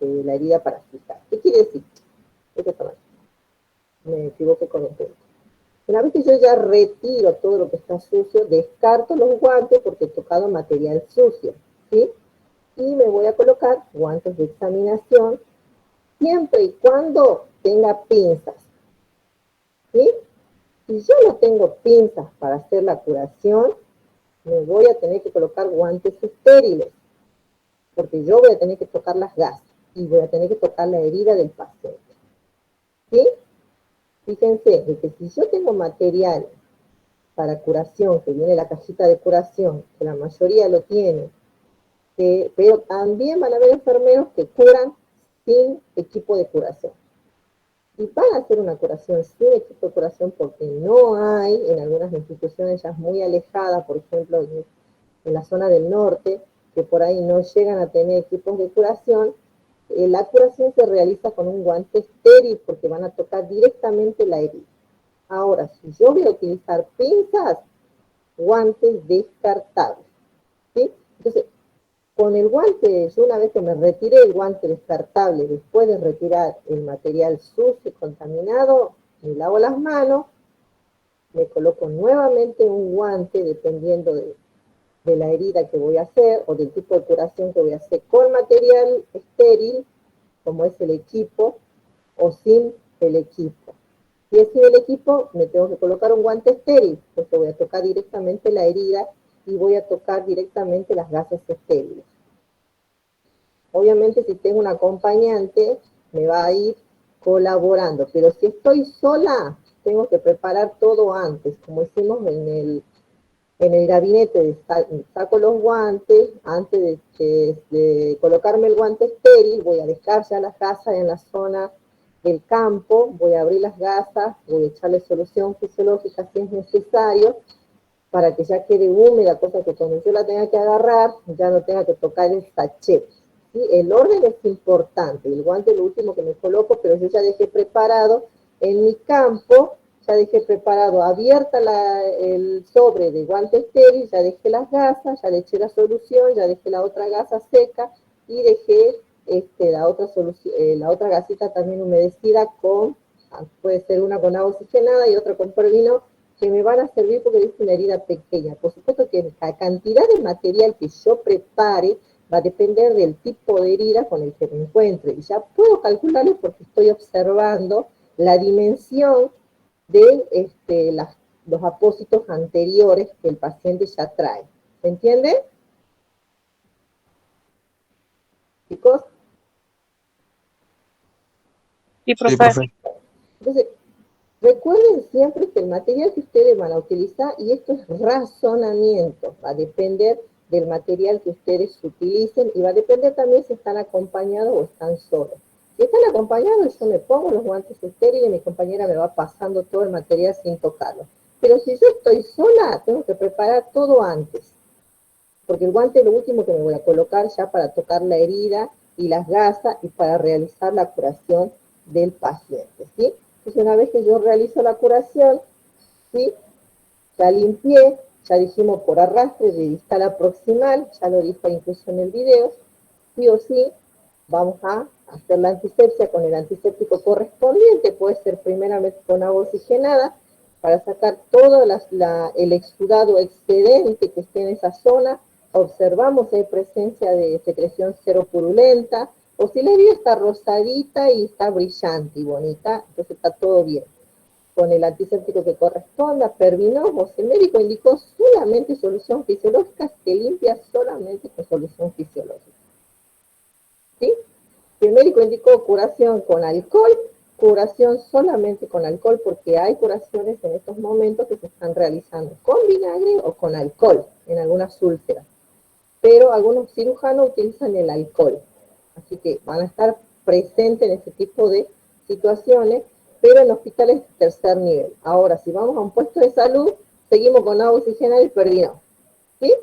A: la herida para fijar. ¿Qué quiere decir? Me equivoqué con el punto. Una vez que yo ya retiro todo lo que está sucio, descarto los guantes porque he tocado material sucio, ¿sí? Y me voy a colocar guantes de examinación siempre y cuando tenga pinzas, ¿sí? Si yo no tengo pinzas para hacer la curación, me voy a tener que colocar guantes estériles, porque yo voy a tener que tocar las gasas y voy a tener que tocar la herida del paciente, ¿sí? Fíjense de que si yo tengo material para curación, que viene la cajita de curación, que la mayoría lo tiene, pero también van a haber enfermeros que curan sin equipo de curación. Y van a hacer una curación sin equipo de curación porque no hay en algunas instituciones ya muy alejadas, por ejemplo, en la zona del norte, que por ahí no llegan a tener equipos de curación. La curación se realiza con un guante estéril porque van a tocar directamente la herida. Ahora, si yo voy a utilizar pinzas, guantes descartables, ¿sí? Entonces, con el guante, yo una vez que me retiré el guante descartable, después de retirar el material sucio y contaminado, me lavo las manos, me coloco nuevamente un guante dependiendo de la herida que voy a hacer o del tipo de curación que voy a hacer con material estéril, como es el equipo, o sin el equipo. Si es sin el equipo, me tengo que colocar un guante estéril, porque voy a tocar directamente la herida y voy a tocar directamente las gasas estériles. Obviamente, si tengo un acompañante, me va a ir colaborando, pero si estoy sola, tengo que preparar todo antes, como hicimos en el gabinete, saco los guantes, antes de colocarme el guante estéril, voy a dejar ya las gasas en la zona del campo, voy a abrir las gasas, voy a echarle solución fisiológica si es necesario, para que ya quede húmeda, cosa que cuando yo la tenga que agarrar, ya no tenga que tocar el sachet. ¿Sí? El orden es importante, el guante es lo último que me coloco, pero yo ya dejé preparado en mi campo, ya dejé preparado, abierta el sobre de guante estéril, ya dejé las gasas, ya le eché la solución, ya dejé la otra gasa seca y dejé la otra gasita también humedecida con, puede ser una con agua oxigenada y otra con pervino, que me van a servir porque es una herida pequeña. Por supuesto que la cantidad de material que yo prepare va a depender del tipo de herida con el que me encuentre. Y ya puedo calcularlo porque estoy observando la dimensión de los apósitos anteriores que el paciente ya trae. ¿Se entiende? Chicos.
C: Sí,
B: Sí,
C: profe.
B: profe.
A: Entonces, recuerden siempre que el material que ustedes van a utilizar, y esto es razonamiento, va a depender del material que ustedes utilicen y va a depender también si están acompañados o están solos. Si están acompañados, yo me pongo los guantes estériles y mi compañera me va pasando todo el material sin tocarlo. Pero si yo estoy sola, tengo que preparar todo antes. Porque el guante es lo último que me voy a colocar ya para tocar la herida y las gasas y para realizar la curación del paciente, ¿sí? Entonces, una vez que yo realizo la curación, ¿sí? Ya limpié, ya dijimos por arrastre de distal a proximal, ya lo dijo incluso en el video, sí o sí, vamos a hacer la antisepsia con el antiséptico correspondiente, puede ser primeramente con agua oxigenada, para sacar todo el exudado excedente que esté en esa zona. Observamos si hay presencia de secreción seropurulenta, o si la herida está rosadita y está brillante y bonita, entonces está todo bien. Con el antiséptico que corresponda, pervinós, si el médico indicó solamente solución fisiológica, se limpia solamente con solución fisiológica. ¿Sí? Si el médico indicó curación con alcohol, curación solamente con alcohol, porque hay curaciones en estos momentos que se están realizando con vinagre o con alcohol en algunas úlceras. Pero algunos cirujanos utilizan el alcohol. Así que van a estar presentes en ese tipo de situaciones, pero en hospitales de tercer nivel. Ahora, si vamos a un puesto de salud, seguimos con agua oxigenada y perdido. ¿Sí?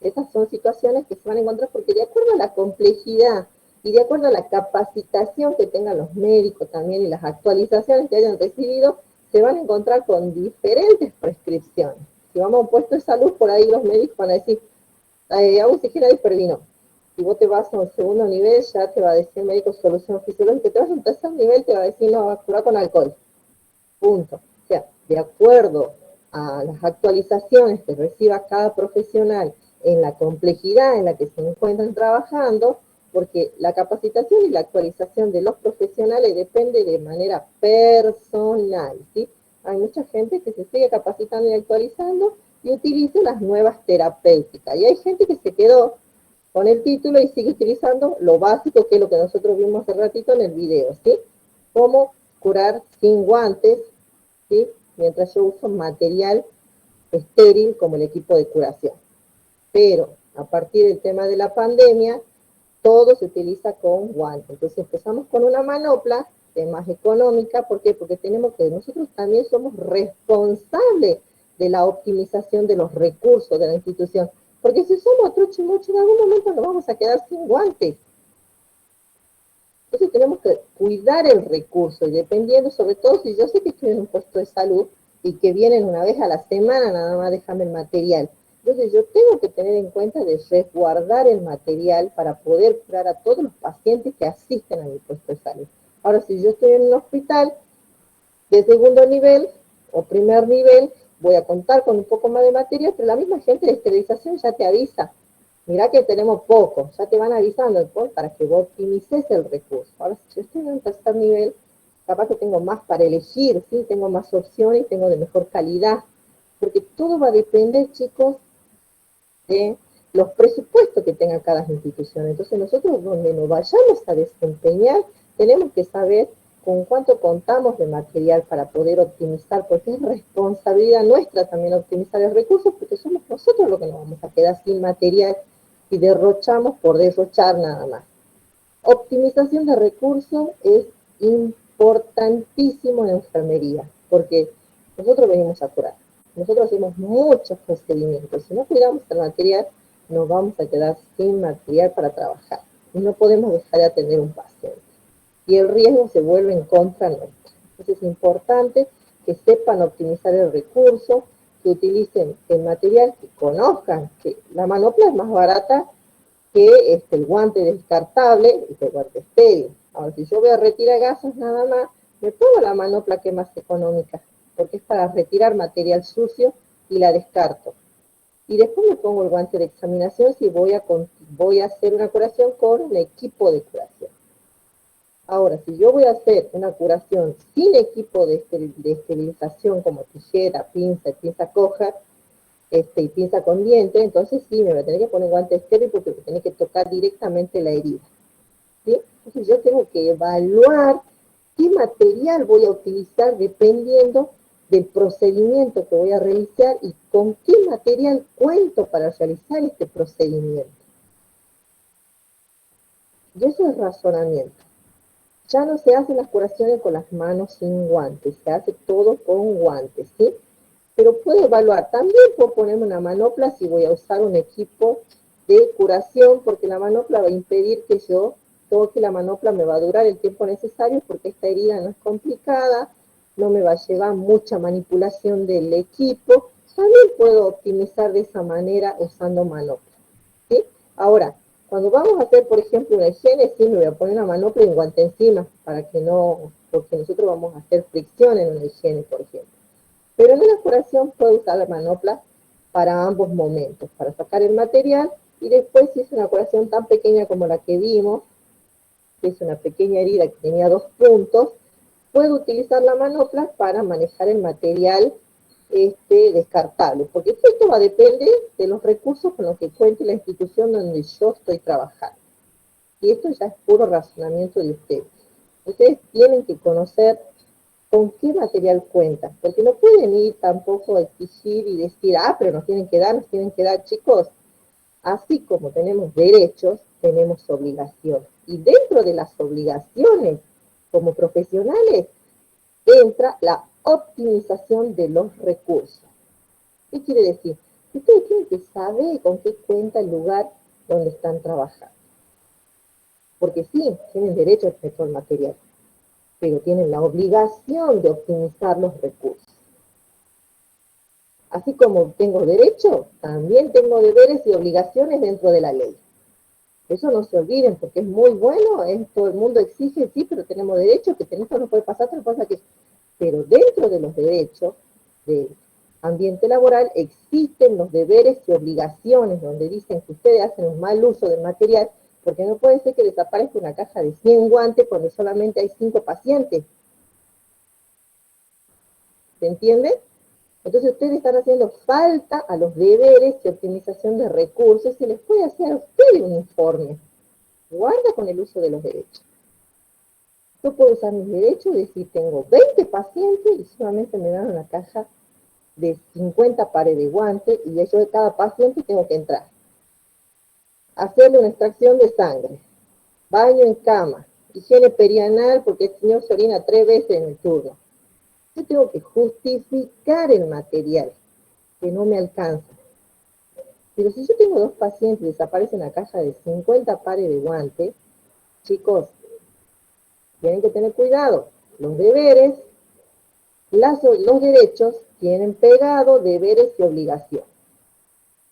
A: Esas son situaciones que se van a encontrar porque de acuerdo a la complejidad y de acuerdo a la capacitación que tengan los médicos también y las actualizaciones que hayan recibido, se van a encontrar con diferentes prescripciones. Si vamos a un puesto de salud, por ahí los médicos van a decir, agua oxigenada y pervino. Si vos te vas a un segundo nivel, ya te va a decir el médico solución fisiológica. Te vas a un tercer nivel, te va a decir, no, va a curar con alcohol. Punto. O sea, de acuerdo a las actualizaciones que reciba cada profesional en la complejidad en la que se encuentran trabajando, porque la capacitación y la actualización de los profesionales depende de manera personal, ¿sí? Hay mucha gente que se sigue capacitando y actualizando y utiliza las nuevas terapéuticas. Y hay gente que se quedó con el título y sigue utilizando lo básico, que es lo que nosotros vimos hace ratito en el video, ¿sí? Cómo curar sin guantes, ¿sí? Mientras yo uso material estéril como el equipo de curación. Pero a partir del tema de la pandemia, todo se utiliza con guantes. Entonces empezamos con una manopla, que es más económica. ¿Por qué? Porque nosotros también somos responsables de la optimización de los recursos de la institución. Porque si somos trochimuchos, en algún momento nos vamos a quedar sin guantes. Entonces tenemos que cuidar el recurso, y dependiendo, sobre todo si yo sé que estoy en un puesto de salud y que vienen una vez a la semana, nada más déjame el material. Entonces yo tengo que tener en cuenta de resguardar el material para poder curar a todos los pacientes que asisten a mi puesto de salud. Ahora, si yo estoy en un hospital de segundo nivel o primer nivel, voy a contar con un poco más de material, pero la misma gente de esterilización ya te avisa. Mirá que tenemos poco, ya te van avisando después para que vos optimices el recurso. Ahora, si yo estoy en un tercer nivel, capaz que tengo más para elegir, ¿sí? Tengo más opciones, tengo de mejor calidad, porque todo va a depender, chicos, de los presupuestos que tenga cada institución. Entonces nosotros, donde nos vayamos a desempeñar, tenemos que saber con cuánto contamos de material para poder optimizar, porque es responsabilidad nuestra también optimizar el recurso, porque somos nosotros los que nos vamos a quedar sin material y derrochamos por derrochar nada más. Optimización de recursos es importantísimo en enfermería, porque nosotros venimos a curar. Nosotros hacemos muchos procedimientos. Si no cuidamos el material, nos vamos a quedar sin material para trabajar. Y no podemos dejar de atender un paciente. Y el riesgo se vuelve en contra nuestra. Entonces es importante que sepan optimizar el recurso, que utilicen el material, que conozcan que la manopla es más barata que el guante descartable y que el guante estéril. Ahora, si yo voy a retirar gases nada más, me pongo la manopla que es más económica, porque es para retirar material sucio y la descarto. Y después me pongo el guante de examinación si voy a hacer una curación con un equipo de curación. Ahora, si yo voy a hacer una curación sin equipo de esterilización como tijera, pinza y pinza coja, y pinza con diente, entonces sí, me voy a tener que poner guante estéril porque me tiene que tocar directamente la herida. ¿Sí? Entonces yo tengo que evaluar qué material voy a utilizar dependiendo del procedimiento que voy a realizar y con qué material cuento para realizar este procedimiento. Y eso es razonamiento. Ya no se hacen las curaciones con las manos sin guantes, se hace todo con guantes, ¿sí? Pero puedo evaluar, también puedo ponerme una manopla si voy a usar un equipo de curación, porque la manopla va a impedir que yo toque la manopla, me va a durar el tiempo necesario porque esta herida no es complicada, no me va a llevar mucha manipulación del equipo. También puedo optimizar de esa manera usando manopla, ¿sí? Ahora, cuando vamos a hacer, por ejemplo, una higiene, sí me voy a poner una manopla y un guante encima, para que no, porque nosotros vamos a hacer fricción en una higiene, por ejemplo. Pero en una curación puedo usar la manopla para ambos momentos, para sacar el material y después si es una curación tan pequeña como la que vimos, que es una pequeña herida que tenía 2 puntos, puedo utilizar la manopla para manejar el material descartable, porque esto va a depender de los recursos con los que cuente la institución donde yo estoy trabajando. Y esto ya es puro razonamiento de ustedes. Ustedes tienen que conocer con qué material cuentan, porque no pueden ir tampoco a exigir y decir, pero nos tienen que dar, chicos. Así como tenemos derechos, tenemos obligaciones. Y dentro de las obligaciones, como profesionales, entra la optimización de los recursos. ¿Qué quiere decir? Ustedes tienen que saber con qué cuenta el lugar donde están trabajando. Porque sí, tienen derecho a acceso al material, pero tienen la obligación de optimizar los recursos. Así como tengo derecho, también tengo deberes y obligaciones dentro de la ley. Eso no se olviden, porque es muy bueno, todo el mundo exige, sí, pero tenemos derecho, que esto no puede pasar, otra cosa que... Pero dentro de los derechos del ambiente laboral existen los deberes y obligaciones, donde dicen que ustedes hacen un mal uso del material, porque no puede ser que desaparezca una caja de 100 guantes cuando solamente hay 5 pacientes. ¿Se entiende? Entonces ustedes están haciendo falta a los deberes de optimización de recursos. Se les puede hacer a ustedes un informe. Guarda con el uso de los derechos. Yo puedo usar mis derechos y decir, tengo 20 pacientes y solamente me dan una caja de 50 pares de guantes y yo de cada paciente tengo que entrar. Hacerle una extracción de sangre, baño en cama, higiene perianal porque el señor se orina 3 veces en el turno. Yo tengo que justificar el material, que no me alcanza. Pero si yo tengo 2 pacientes y desaparece una caja de 50 pares de guantes, chicos, tienen que tener cuidado. Los deberes, los derechos tienen pegado deberes y obligaciones.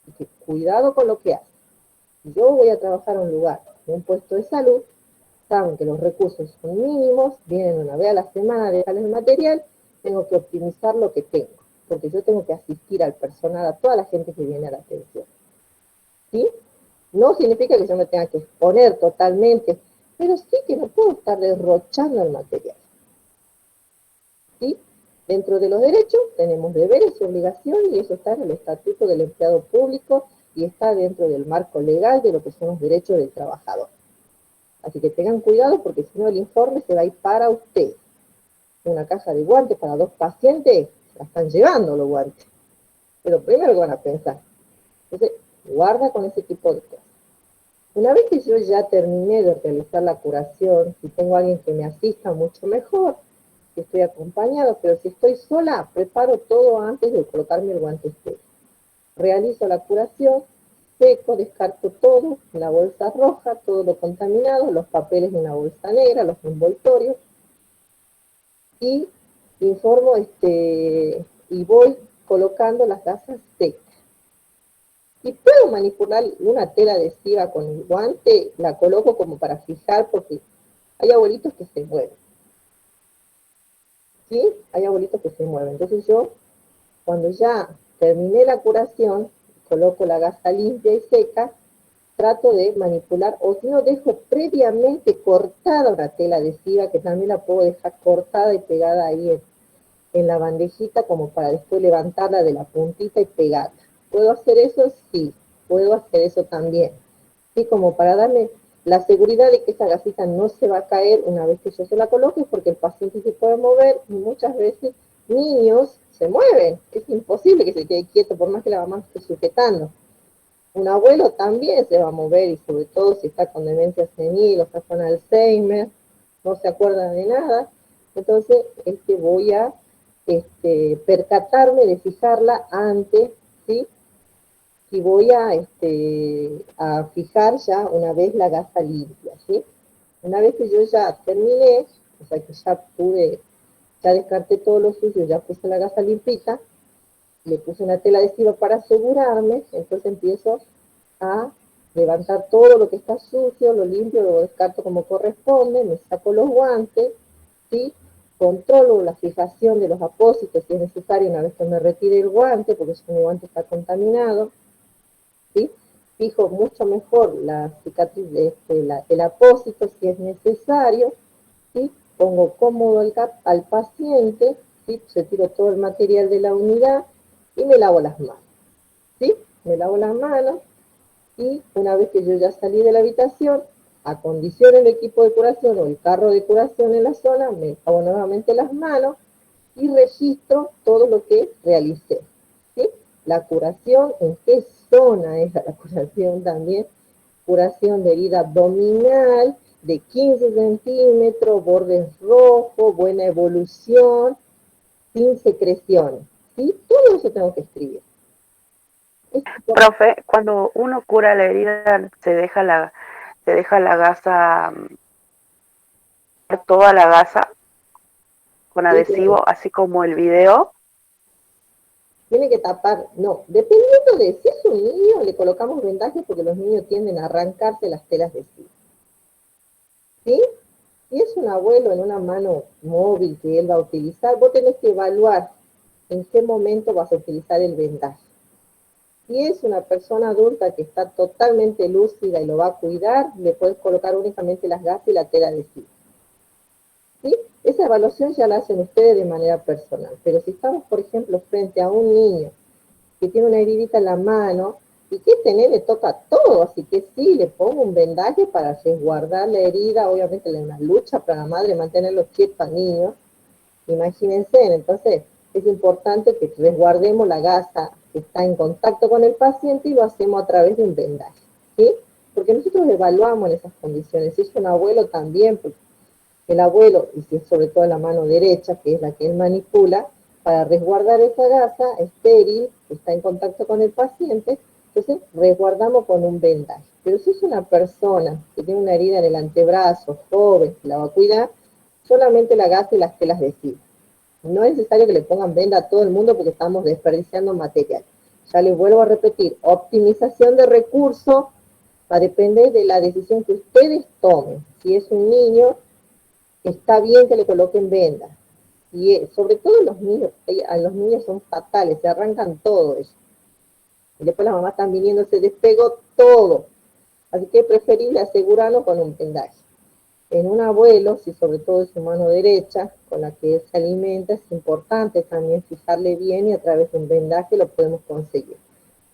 A: Así que cuidado con lo que hacen. Si yo voy a trabajar a un lugar, en un puesto de salud, saben que los recursos son mínimos, vienen una vez a la semana a dejarles el material, tengo que optimizar lo que tengo, porque yo tengo que asistir al personal, a toda la gente que viene a la atención. ¿Sí? No significa que yo me tenga que exponer totalmente, pero sí que no puedo estar derrochando el material. ¿Sí? Dentro de los derechos tenemos deberes y obligaciones, y eso está en el Estatuto del Empleado Público y está dentro del marco legal de lo que son los derechos del trabajador. Así que tengan cuidado porque si no el informe se va a ir para ustedes. Una caja de guantes para 2 pacientes, la están llevando los guantes. Pero primero que van a pensar. Entonces, guarda con ese tipo de cosas. Una vez que yo ya terminé de realizar la curación, si tengo a alguien que me asista, mucho mejor, si estoy acompañado, pero si estoy sola, preparo todo antes de colocarme el guante estéril. Realizo la curación, seco, descarto todo, en la bolsa roja, todo lo contaminado, los papeles en la bolsa negra, los envoltorios, y informo y voy colocando las gasas secas. Y puedo manipular una tela adhesiva con el guante, la coloco como para fijar, porque hay abuelitos que se mueven. ¿Sí? Hay abuelitos que se mueven. Entonces yo, cuando ya terminé la curación, coloco la gasa limpia y seca, trato de manipular, o si no, dejo previamente cortada una tela adhesiva, que también la puedo dejar cortada y pegada ahí en la bandejita, como para después levantarla de la puntita y pegarla. ¿Puedo hacer eso? Sí, puedo hacer eso también. Sí, como para darme la seguridad de que esa gasita no se va a caer una vez que yo se la coloque, porque el paciente se puede mover y muchas veces niños se mueven. Es imposible que se quede quieto por más que la mamá esté sujetando. Un abuelo también se va a mover y sobre todo si está con demencia senil o está con Alzheimer, no se acuerdan de nada, entonces voy a percatarme de fijarla antes, ¿sí? Y voy a fijar ya una vez la gasa limpia, ¿sí? Una vez que yo ya terminé, o sea que ya descarté todo lo sucio, ya puse la gasa limpita, le puse una tela adhesiva para asegurarme, entonces empiezo a levantar todo lo que está sucio, lo limpio, lo descarto como corresponde, me saco los guantes, ¿sí? Controlo la fijación de los apósitos si es necesario una vez que me retire el guante, porque si mi guante está contaminado, ¿sí? Fijo mucho mejor la cicatriz, el apósito si es necesario, ¿sí? Pongo cómodo al paciente, ¿sí? Retiro todo el material de la unidad y me lavo las manos, ¿sí? Me lavo las manos y una vez que yo ya salí de la habitación, acondiciono el equipo de curación o el carro de curación en la zona, me lavo nuevamente las manos y registro todo lo que realicé, ¿sí? La curación, en qué zona es la curación también, curación de herida abdominal, de 15 centímetros, bordes rojos, buena evolución, sin secreciones, ¿sí? Todo eso tengo que escribir.
E: Profe, cuando uno cura la herida, se deja la gasa, toda la gasa con
A: Sí,
E: adhesivo, así como el video.
A: tiene que tapar, no, dependiendo de si es un niño, le colocamos vendajes porque los niños tienden a arrancarse las telas de sí. ¿Sí? Si es un abuelo en una mano móvil que él va a utilizar, vos tenés que evaluar en qué momento vas a utilizar el vendaje. Si es una persona adulta que está totalmente lúcida y lo va a cuidar, le puedes colocar únicamente las gasas y la tela adhesiva. ¿Sí? Esa evaluación ya la hacen ustedes de manera personal. Pero si estamos, por ejemplo, frente a un niño que tiene una heridita en la mano, y que este nene toca todo, así que sí, le pongo un vendaje para resguardar la herida, obviamente es una lucha para la madre mantenerlo quieto al niño, imagínense, entonces es importante que resguardemos la gasa que está en contacto con el paciente y lo hacemos a través de un vendaje, ¿sí? Porque nosotros evaluamos en esas condiciones, si es un abuelo también, pues el abuelo, y si es sobre todo la mano derecha, que es la que él manipula, para resguardar esa gasa estéril, que está en contacto con el paciente, entonces resguardamos con un vendaje. Pero si es una persona que tiene una herida en el antebrazo, joven, que la va a cuidar, solamente la gasa y las telas de fibra. No es necesario que le pongan venda a todo el mundo porque estamos desperdiciando material. Ya les vuelvo a repetir, optimización de recursos va a depender de la decisión que ustedes tomen. Si es un niño, está bien que le coloquen vendas. Y sobre todo a los niños son fatales, se arrancan todo eso. Y después las mamás están viniendo, se despegó todo. Así que es preferible asegurarlo con un vendaje. En un abuelo, si sobre todo es su mano derecha, con la que él se alimenta, es importante también fijarle bien y a través de un vendaje lo podemos conseguir.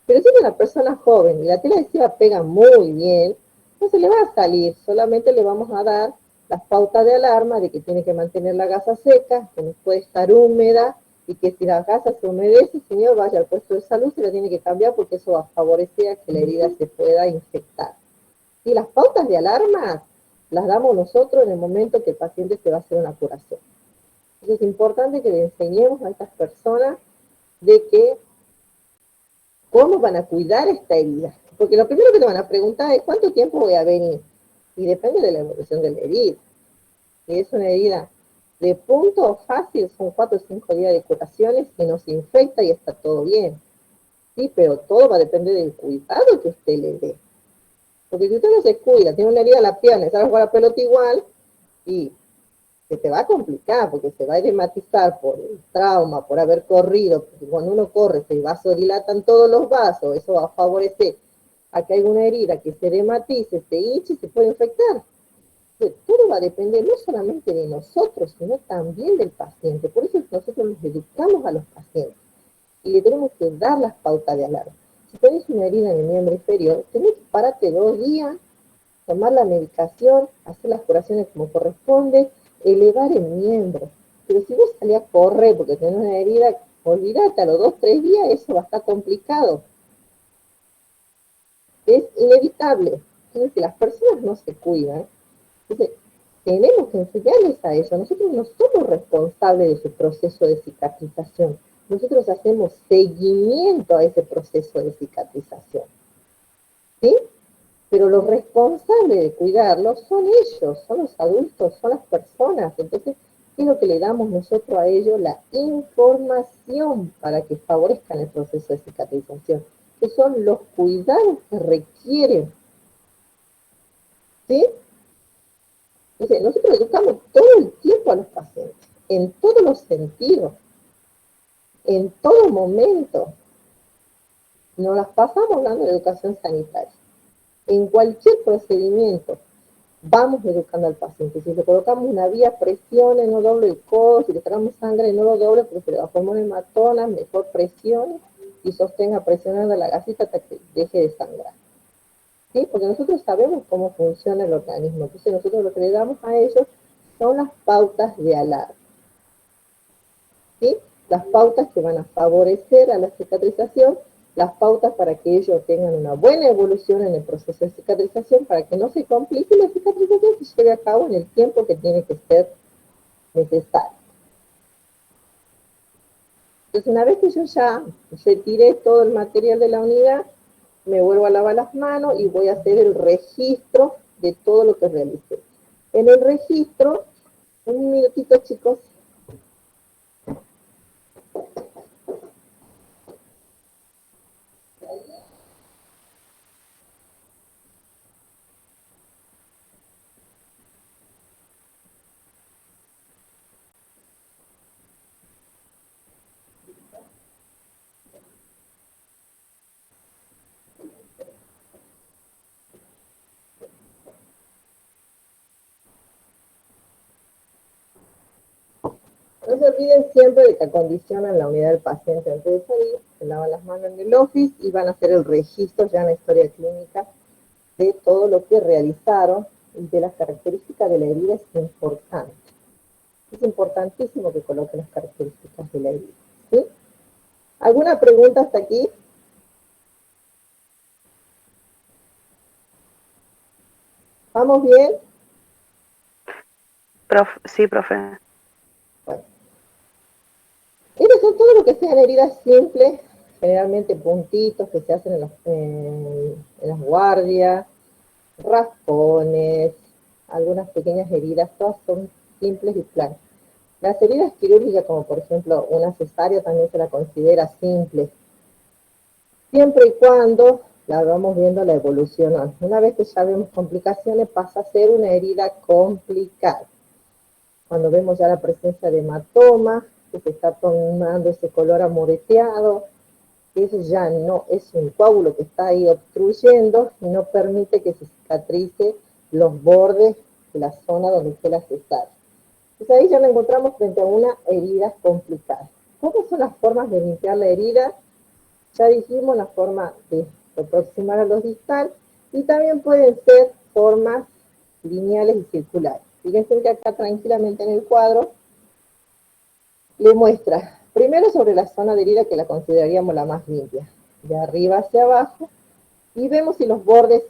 A: Pero si es una persona joven y la tela adhesiva pega muy bien, no se le va a salir, solamente le vamos a dar las pautas de alarma de que tiene que mantener la gasa seca, que no puede estar húmeda y que si la gasa se humedece, señor, vaya al puesto de salud, se la tiene que cambiar porque eso va a favorecer a que la herida se pueda infectar. Y las pautas de alarma las damos nosotros en el momento que el paciente se va a hacer una curación. Entonces es importante que le enseñemos a estas personas de que cómo van a cuidar esta herida. Porque lo primero que te van a preguntar es cuánto tiempo voy a venir. Y depende de la evolución de la herida. Si es una herida de punto fácil, son 4 o 5 días de curaciones y no se infecta y está todo bien. Sí, pero todo va a depender del cuidado que usted le dé. Porque si usted no se cuida, tiene una herida en la pierna y sabe jugar a pelota igual, y se te va a complicar porque se va a edematizar por el trauma, por haber corrido, porque cuando uno corre se vasodilatan todos los vasos, eso va a favorecer a que haya una herida que se edematice, se hinche y se puede infectar. Entonces, todo va a depender no solamente de nosotros, sino también del paciente. Por eso nosotros los educamos a los pacientes y le tenemos que dar las pautas de alarma. Si tenés una herida en el miembro inferior, tenés que pararte 2 días, tomar la medicación, hacer las curaciones como corresponde, elevar el miembro. Pero si vos salís a correr porque tenés una herida, olvídate, a los 2 o 3 días eso va a estar complicado. Es inevitable. Entonces, si las personas no se cuidan, entonces, tenemos que enseñarles a ellos. Nosotros no somos responsables de su proceso de cicatrización. Nosotros hacemos seguimiento a ese proceso de cicatrización. ¿Sí? Pero los responsables de cuidarlos son ellos, son los adultos, son las personas. Entonces, ¿qué es lo que le damos nosotros a ellos? La información para que favorezcan el proceso de cicatrización, que son los cuidados que requieren. ¿Sí? Entonces, nosotros educamos todo el tiempo a los pacientes, en todos los sentidos, en todo momento. Nos las pasamos hablando de educación sanitaria. En cualquier procedimiento vamos educando al paciente. Si le colocamos una vía, presione, no doble el codo. Si le sacamos sangre, no lo doble, porque se le va a formar hematoma, mejor presione y sostenga presionando la gasita hasta que deje de sangrar. ¿Sí? Porque nosotros sabemos cómo funciona el organismo. Entonces nosotros lo que le damos a ellos son las pautas de alarma. ¿Sí? Las pautas que van a favorecer a la cicatrización, las pautas para que ellos tengan una buena evolución en el proceso de cicatrización, para que no se complique la cicatrización y se lleve a cabo en el tiempo que tiene que ser necesario. Entonces, una vez que yo ya retiré todo el material de la unidad, me vuelvo a lavar las manos y voy a hacer el registro de todo lo que realicé. En el registro, un minutito, chicos. No se olviden siempre de que acondicionan la unidad del paciente antes de salir, se lavan las manos en el office y van a hacer el registro ya en la historia clínica de todo lo que realizaron y de las características de la herida. Es importante. Es importantísimo que coloquen las características de la herida. ¿Sí? ¿Alguna pregunta hasta aquí? ¿Vamos bien?
E: Sí, profe.
A: Bueno. Estos son todo lo que sean heridas simples, generalmente puntitos que se hacen en las guardias, raspones, algunas pequeñas heridas, todas son simples y planas. Las heridas quirúrgicas, como por ejemplo una cesárea, también se la considera simple, siempre y cuando la vamos viendo la evolución. Una vez que ya vemos complicaciones, pasa a ser una herida complicada. Cuando vemos ya la presencia de hematoma, que se está tomando ese color amoreteado, eso ya no es un coágulo que está ahí obstruyendo y no permite que se cicatrice los bordes de la zona donde esté la cesárea. Entonces ahí ya nos encontramos frente a una herida complicada. ¿Cómo son las formas de limpiar la herida? Ya dijimos la forma de aproximar a los distal y también pueden ser formas lineales y circulares. Fíjense que acá tranquilamente en el cuadro le muestra primero sobre la zona de herida, que la consideraríamos la más limpia, de arriba hacia abajo, y vemos si los bordes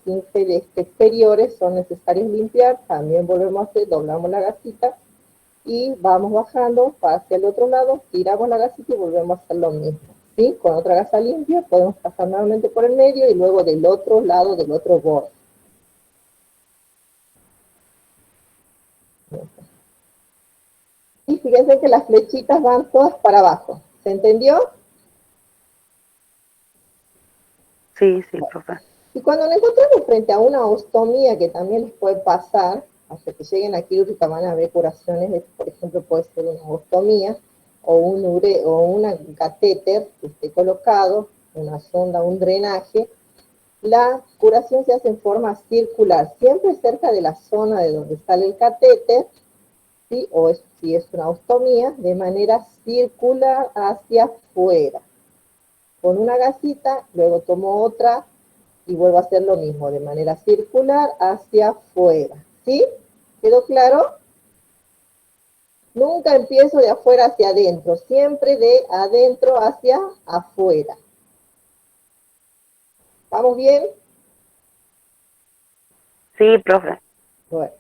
A: exteriores son necesarios limpiar. También volvemos a hacer, doblamos la gasita y vamos bajando hacia el otro lado, tiramos la gasita y volvemos a hacer lo mismo. ¿Sí? Con otra gasa limpia podemos pasar nuevamente por el medio y luego del otro lado, del otro borde. Y fíjense que las flechitas van todas para abajo. ¿Se entendió?
E: Sí, profe.
A: Y cuando nos encontramos frente a una ostomía, que también les puede pasar, hasta que lleguen a quirúrgica van a haber curaciones, por ejemplo puede ser una ostomía o una catéter que esté colocado, una sonda, un drenaje. La curación se hace en forma circular, siempre cerca de la zona de donde sale el catéter, ¿sí? O si es una ostomía, de manera circular hacia afuera. Con una gasita, luego tomo otra y vuelvo a hacer lo mismo, de manera circular hacia afuera. ¿Sí? ¿Quedó claro? Nunca empiezo de afuera hacia adentro, siempre de adentro hacia afuera. ¿Vamos bien?
E: Sí, profe.
A: Bueno.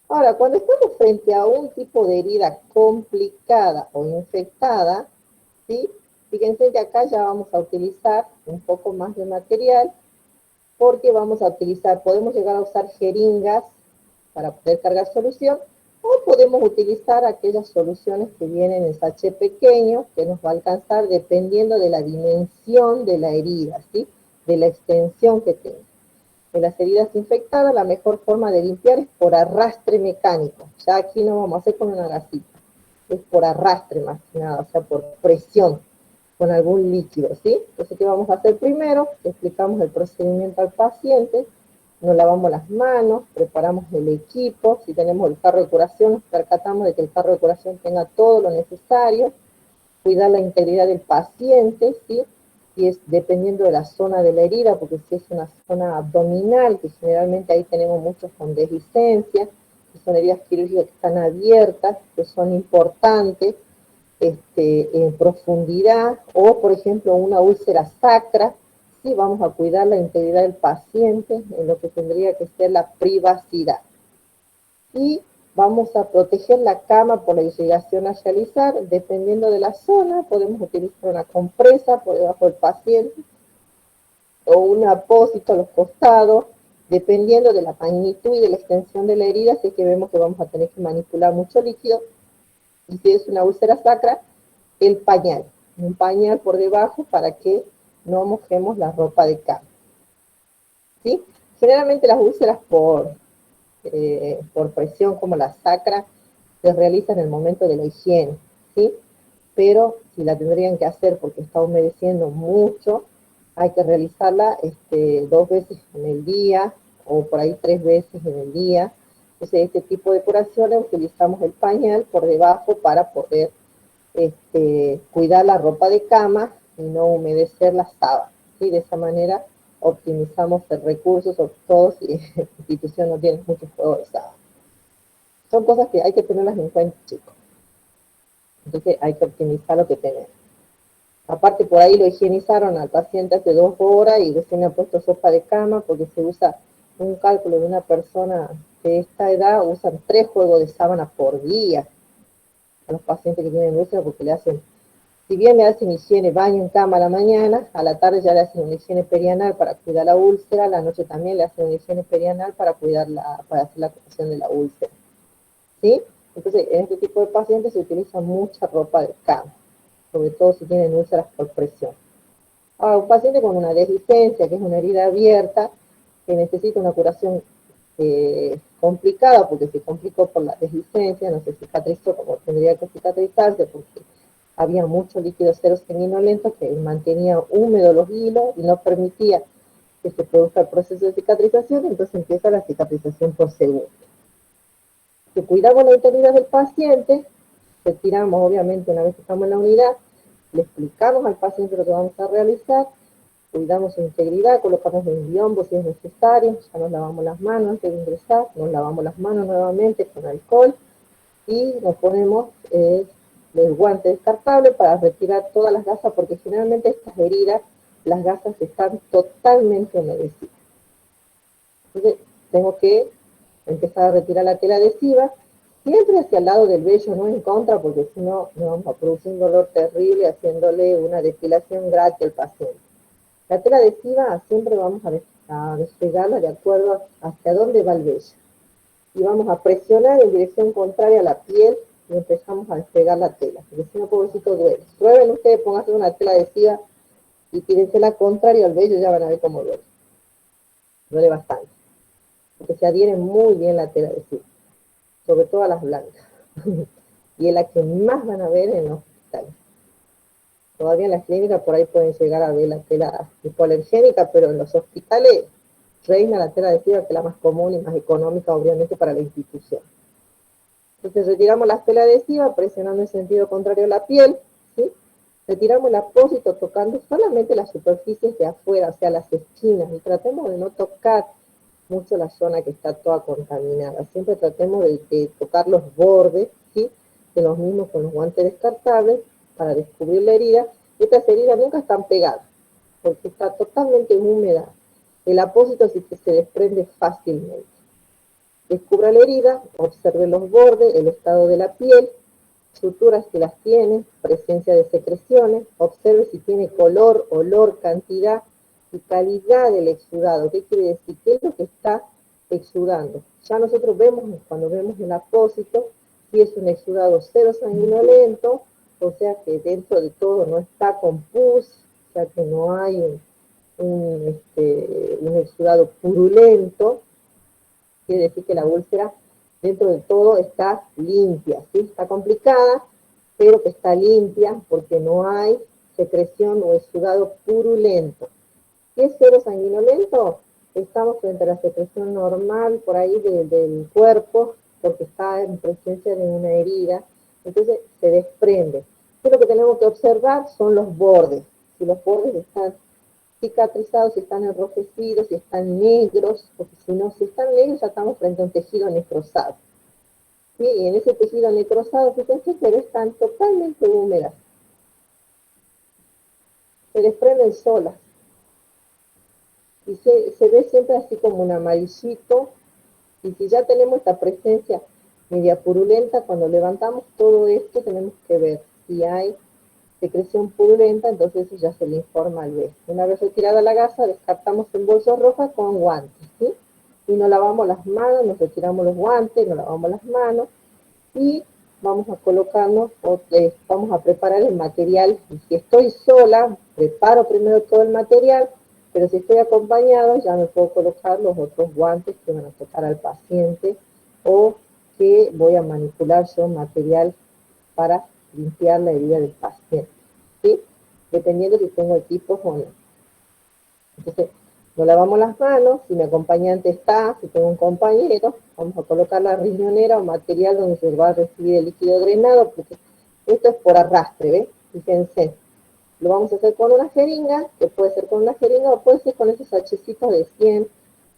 A: Ahora, cuando estamos frente a un tipo de herida complicada o infectada, ¿sí? Fíjense que acá ya vamos a utilizar un poco más de material, porque vamos a utilizar, podemos llegar a usar jeringas para poder cargar solución, o podemos utilizar aquellas soluciones que vienen en sachet pequeño, que nos va a alcanzar dependiendo de la dimensión de la herida, ¿sí? De la extensión que tenga. En las heridas infectadas, la mejor forma de limpiar es por arrastre mecánico. Ya aquí no vamos a hacer con una gasita, es por arrastre más que nada, o sea, por presión con algún líquido, ¿sí? Entonces, ¿qué vamos a hacer primero? Explicamos el procedimiento al paciente, nos lavamos las manos, preparamos el equipo, si tenemos el tarro de curación, nos percatamos de que el tarro de curación tenga todo lo necesario, cuidar la integridad del paciente, ¿sí? Y es dependiendo de la zona de la herida, porque si es una zona abdominal, que generalmente ahí tenemos muchos con deslicencia, que son heridas quirúrgicas que están abiertas, que son importantes, en profundidad, o por ejemplo una úlcera sacra, sí vamos a cuidar la integridad del paciente en lo que tendría que ser la privacidad. Y vamos a proteger la cama por la irrigación a realizar, dependiendo de la zona, podemos utilizar una compresa por debajo del paciente, o un apósito a los costados, dependiendo de la magnitud y de la extensión de la herida, si es que vemos que vamos a tener que manipular mucho líquido, y si es una úlcera sacra, el pañal, un pañal por debajo para que no mojemos la ropa de cama. ¿Sí? Generalmente las úlceras por presión, como la sacra, se realizan en el momento de la higiene, ¿sí? Pero si la tendrían que hacer porque está humedeciendo mucho, hay que realizarla 2 veces en el día, o por ahí 3 veces en el día. Entonces, este tipo de curaciones utilizamos el pañal por debajo para poder cuidar la ropa de cama y no humedecer las sábanas, ¿sí? De esa manera optimizamos el recurso, sobre todo si la institución no tiene mucho juego de sábana. Son cosas que hay que tenerlas en cuenta, chicos. Entonces hay que optimizar lo que tenemos. Aparte, por ahí lo higienizaron al paciente hace 2 horas y recién le han puesto sopa de cama, porque se usa un cálculo de una persona de esta edad, usan 3 juegos de sábana por día a los pacientes que tienen úlcera, porque le hacen, si bien le hacen higiene, baño en cama a la mañana, a la tarde ya le hacen una higiene perianal para cuidar la úlcera, a la noche también le hacen una higiene perianal para hacer la curación de la úlcera, ¿sí? Entonces, en este tipo de pacientes se utiliza mucha ropa de cama, sobre todo si tienen úlceras por presión. Ahora, un paciente con una deslicencia, que es una herida abierta, que necesita una curación complicada, porque se complicó por la deslicencia, no se cicatrizó como tendría que cicatrizarse, porque había mucho líquido serosanguinolento que mantenía húmedos los hilos y no permitía que se produzca el proceso de cicatrización, entonces empieza la cicatrización por segundo. Si cuidamos la integridad del paciente, retiramos, obviamente, una vez que estamos en la unidad, le explicamos al paciente lo que vamos a realizar, cuidamos su integridad, colocamos el biombo si es necesario, ya nos lavamos las manos antes de ingresar, nos lavamos las manos nuevamente con alcohol y nos ponemos el guante descartable para retirar todas las gasas, porque generalmente estas heridas, las gasas están totalmente humedecidas. Entonces tengo que empezar a retirar la tela adhesiva, siempre hacia el lado del vello, no en contra, porque si no nos vamos a producir un dolor terrible haciéndole una depilación gratis al paciente. La tela adhesiva siempre vamos a despegarla de acuerdo hacia dónde va el vello. Y vamos a presionar en dirección contraria a la piel y empezamos a despegar la tela, porque si no, pobrecito, duele. Prueben ustedes, pónganse una tela adhesiva y tírense la contraria al vello, ya van a ver cómo duele. Duele bastante, porque se adhiere muy bien la tela adhesiva, sobre todo a las blancas. Y es la que más van a ver en los hospitales. Todavía en las clínicas por ahí pueden llegar a ver la tela hipoalergénica, pero en los hospitales reina la tela adhesiva, que es la más común y más económica, obviamente, para la institución. Entonces retiramos la tela adhesiva presionando en sentido contrario a la piel, ¿sí? Retiramos el apósito tocando solamente las superficies de afuera, o sea, las esquinas, y tratemos de no tocar mucho la zona que está toda contaminada. Siempre tratemos de tocar los bordes, ¿sí? De los mismos con los guantes descartables para descubrir la herida. Estas heridas nunca están pegadas, porque está totalmente húmeda. El apósito sí que se desprende fácilmente. Descubra la herida, observe los bordes, el estado de la piel, suturas si las tiene, presencia de secreciones, observe si tiene color, olor, cantidad y calidad del exudado. ¿Qué quiere decir? ¿Qué es lo que está exudando? Ya nosotros vemos, cuando vemos el apósito, si es un exudado cero sanguinolento, o sea que dentro de todo no está con pus, o sea que no hay un exudado purulento, quiere decir que la úlcera dentro de todo está limpia, ¿sí? Está complicada, pero que está limpia porque no hay secreción o exudado purulento. ¿Qué es cero sanguinolento? Estamos frente a la secreción normal por ahí del cuerpo, porque está en presencia de una herida, entonces se desprende. ¿Qué es lo que tenemos que observar? Son los bordes. Si los bordes están cicatrizados, si están enrojecidos, si están negros, porque si no, si están negros ya estamos frente a un tejido necrosado. ¿Sí? Y en ese tejido necrosado, fíjense que están totalmente húmedas. Se desprenden solas. Y se ve siempre así como un amarillito. Y si ya tenemos esta presencia media purulenta, cuando levantamos todo esto tenemos que ver si hay secreción purulenta, entonces eso ya se le informa al bebé. Una vez retirada la gasa, descartamos en bolsa roja con guantes, ¿sí? Y nos lavamos las manos, nos retiramos los guantes, nos lavamos las manos y vamos a colocarnos, vamos a preparar el material. Y si estoy sola, preparo primero todo el material, pero si estoy acompañado, ya me puedo colocar los otros guantes que van a tocar al paciente o que voy a manipular yo material para limpiar la herida del paciente, ¿sí? Dependiendo si tengo equipos o no. Entonces, nos lavamos las manos, si mi acompañante está, si tengo un compañero, vamos a colocar la riñonera o material donde se va a recibir el líquido drenado, porque esto es por arrastre, ¿ves? Fíjense, lo vamos a hacer con una jeringa, que puede ser con una jeringa o puede ser con esos sachecitos de 100,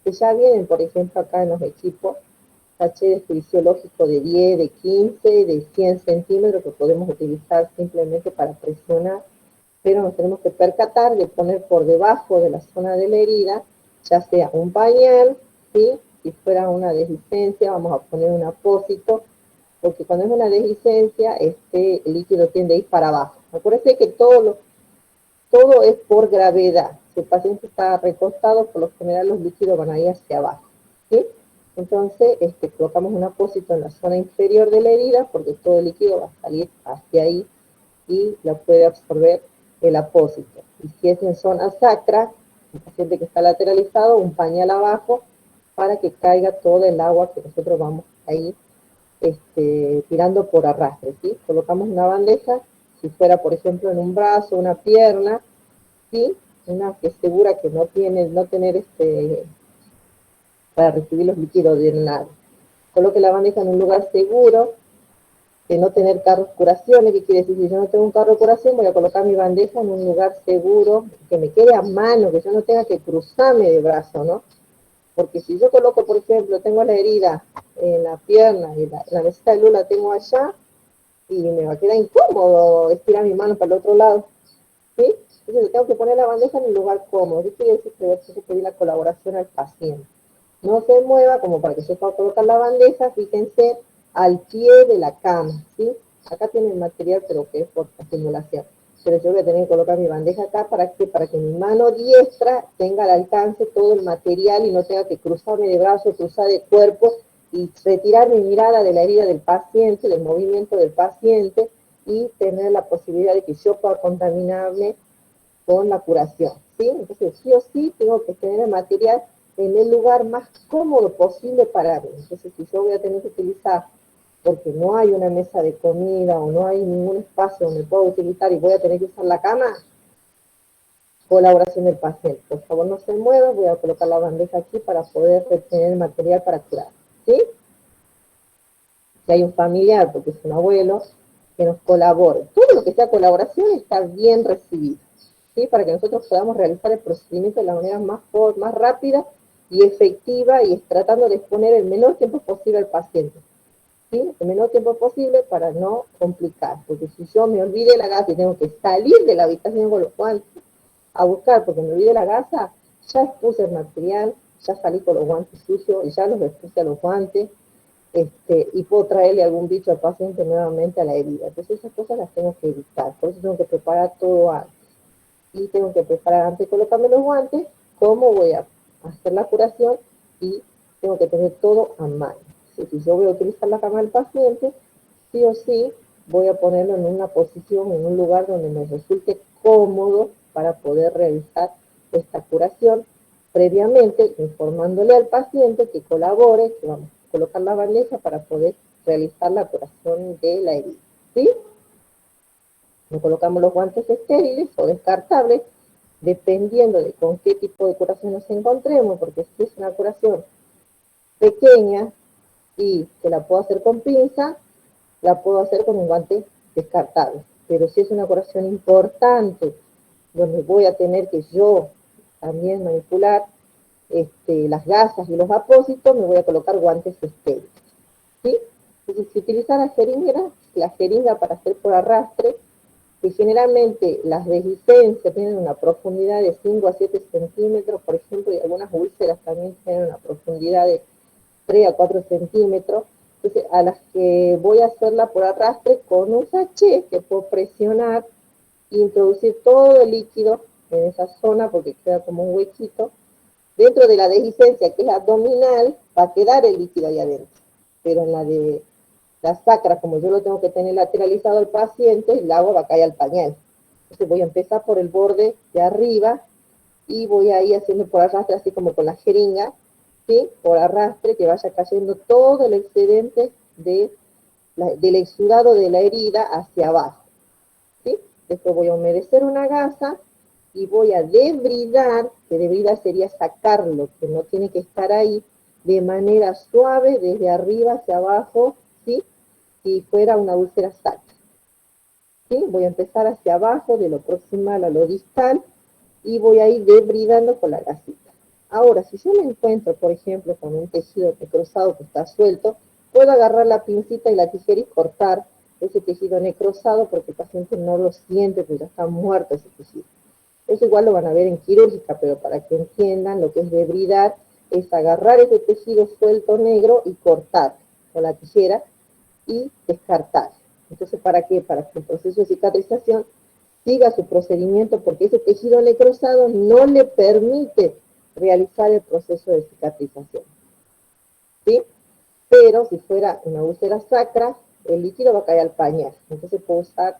A: que ya vienen, por ejemplo, acá en los equipos, sachets fisiológicos de 10, de 15, de 100 centímetros que podemos utilizar simplemente para presionar, pero nos tenemos que percatar de poner por debajo de la zona de la herida, ya sea un pañal, ¿sí? Si fuera una deslicencia, vamos a poner un apósito, porque cuando es una deslicencia, este líquido tiende a ir para abajo. Acuérdense que todo es por gravedad. Si el paciente está recostado, por lo general los líquidos van a ir hacia abajo, ¿sí? Entonces, colocamos un apósito en la zona inferior de la herida, porque todo el líquido va a salir hacia ahí y lo puede absorber el apósito. Y si es en zona sacra, el paciente que está lateralizado, un pañal abajo para que caiga todo el agua que nosotros vamos ahí tirando por arrastre, ¿sí? Colocamos una bandeja, si fuera por ejemplo en un brazo, una pierna, ¿sí? Una que es segura que no tener para recibir los líquidos drenados. Coloque la bandeja en un lugar seguro, de no tener carro de curaciones. ¿Qué quiere decir? Si yo no tengo un carro de curación, voy a colocar mi bandeja en un lugar seguro, que me quede a mano, que yo no tenga que cruzarme de brazo, ¿no? Porque si yo coloco, por ejemplo, tengo la herida en la pierna y la mesita de luz la tengo allá, y me va a quedar incómodo estirar mi mano para el otro lado, ¿sí? Entonces tengo que poner la bandeja en un lugar cómodo. ¿Qué quiere decir? Que voy a pedir la colaboración al paciente. No se mueva como para que yo pueda colocar la bandeja, fíjense, al pie de la cama, ¿sí? Acá tiene el material, pero que es por simulación. Pero yo voy a tener que colocar mi bandeja acá para que mi mano diestra tenga al alcance todo el material y no tenga que cruzarme de brazos, cruzar de cuerpo y retirar mi mirada de la herida del paciente, del movimiento del paciente y tener la posibilidad de que yo pueda contaminarme con la curación, ¿sí? Entonces, sí o sí, tengo que tener el material en el lugar más cómodo posible para mí. Entonces, si yo voy a tener que utilizar, porque no hay una mesa de comida o no hay ningún espacio donde pueda utilizar y voy a tener que usar la cama, colaboración del paciente. Por favor, no se mueva, voy a colocar la bandeja aquí para poder retener el material para curar, ¿sí? Si hay un familiar, porque es un abuelo, que nos colabore. Todo lo que sea colaboración está bien recibido, ¿sí? Para que nosotros podamos realizar el procedimiento de la manera más rápida y efectiva y tratando de exponer el menor tiempo posible al paciente, ¿sí? El menor tiempo posible para no complicar, porque si yo me olvidé la gasa y tengo que salir de la habitación con los guantes a buscar porque me olvidé la gasa, ya expuse el material ya salí con los guantes sucios, ya los expuse a los guantes, y puedo traerle algún bicho al paciente nuevamente a la herida. Entonces esas cosas las tengo que evitar, por eso tengo que preparar todo antes. Y tengo que preparar antes de colocarme los guantes, cómo voy a hacer la curación, y tengo que tener todo a mano. Si yo voy a utilizar la cama del paciente, sí o sí voy a ponerlo en una posición, en un lugar donde me resulte cómodo para poder realizar esta curación, previamente informándole al paciente que colabore, que vamos a colocar la bandeja para poder realizar la curación de la herida. ¿Sí? Nos colocamos los guantes estériles o descartables, dependiendo de con qué tipo de curación nos encontremos, porque si es una curación pequeña y que la puedo hacer con pinza, la puedo hacer con un guante descartable. Pero si es una curación importante, donde voy a tener que yo también manipular las gasas y los apósitos, me voy a colocar guantes estériles. ¿Sí? Entonces, si utilizar la jeringa para hacer por arrastre, que generalmente las dehiscencias tienen una profundidad de 5 a 7 centímetros, por ejemplo, y algunas úlceras también tienen una profundidad de 3 a 4 centímetros, entonces a las que voy a hacerla por arrastre con un sachet que puedo presionar e introducir todo el líquido en esa zona porque queda como un huequito. Dentro de la dehiscencia, que es abdominal, va a quedar el líquido ahí adentro, pero en la de la sacra, como yo lo tengo que tener lateralizado al paciente, el agua va a caer al pañal. Entonces voy a empezar por el borde de arriba y voy a ir haciendo por arrastre, así como con la jeringa, ¿sí? Por arrastre, que vaya cayendo todo el excedente del exudado de la herida hacia abajo. ¿Sí? Después voy a humedecer una gasa y voy a debridar, que debridar sería sacar lo que no tiene que estar ahí, de manera suave, desde arriba hacia abajo, ¿sí? Si fuera una úlcera sacra. ¿Sí? Voy a empezar hacia abajo, de lo proximal a lo distal, y voy a ir debridando con la gasita. Ahora, si yo me encuentro, por ejemplo, con un tejido necrosado que está suelto, puedo agarrar la pincita y la tijera y cortar ese tejido necrosado porque el paciente no lo siente, porque ya está muerto ese tejido. Eso igual lo van a ver en quirúrgica, pero para que entiendan lo que es debridar, es agarrar ese tejido suelto negro y cortar con la tijera y descartar. Entonces, ¿para qué? Para que el proceso de cicatrización siga su procedimiento, porque ese tejido necrosado no le permite realizar el proceso de cicatrización. ¿Sí? Pero si fuera una úlcera sacra, el líquido va a caer al pañal. Entonces puedo usar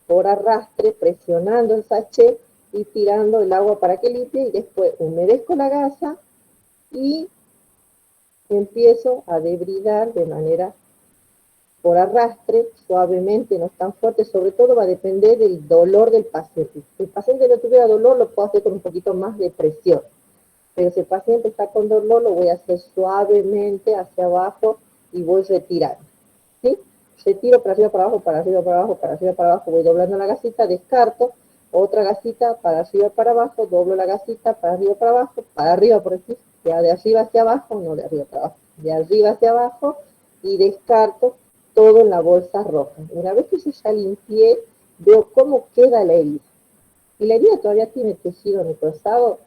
A: por arrastre, presionando el sachet y tirando el agua para que limpie, y después humedezco la gasa y empiezo a debridar de manera por arrastre, suavemente, no es tan fuerte. Sobre todo va a depender del dolor del paciente. Si el paciente no tuviera dolor, lo puedo hacer con un poquito más de presión. Pero si el paciente está con dolor, lo voy a hacer suavemente hacia abajo y voy retirando. ¿Sí? Retiro para arriba, para abajo, para arriba, para abajo, para arriba, para abajo, voy doblando la gasita, descarto, otra gasita, para arriba, para abajo, doblo la gasita, para arriba, por decir, ya de arriba hacia abajo, no de arriba para abajo, de arriba hacia abajo, y descarto todo en la bolsa roja. Una vez que yo ya limpié, veo cómo queda la herida. Si la herida todavía tiene tejido necrosado,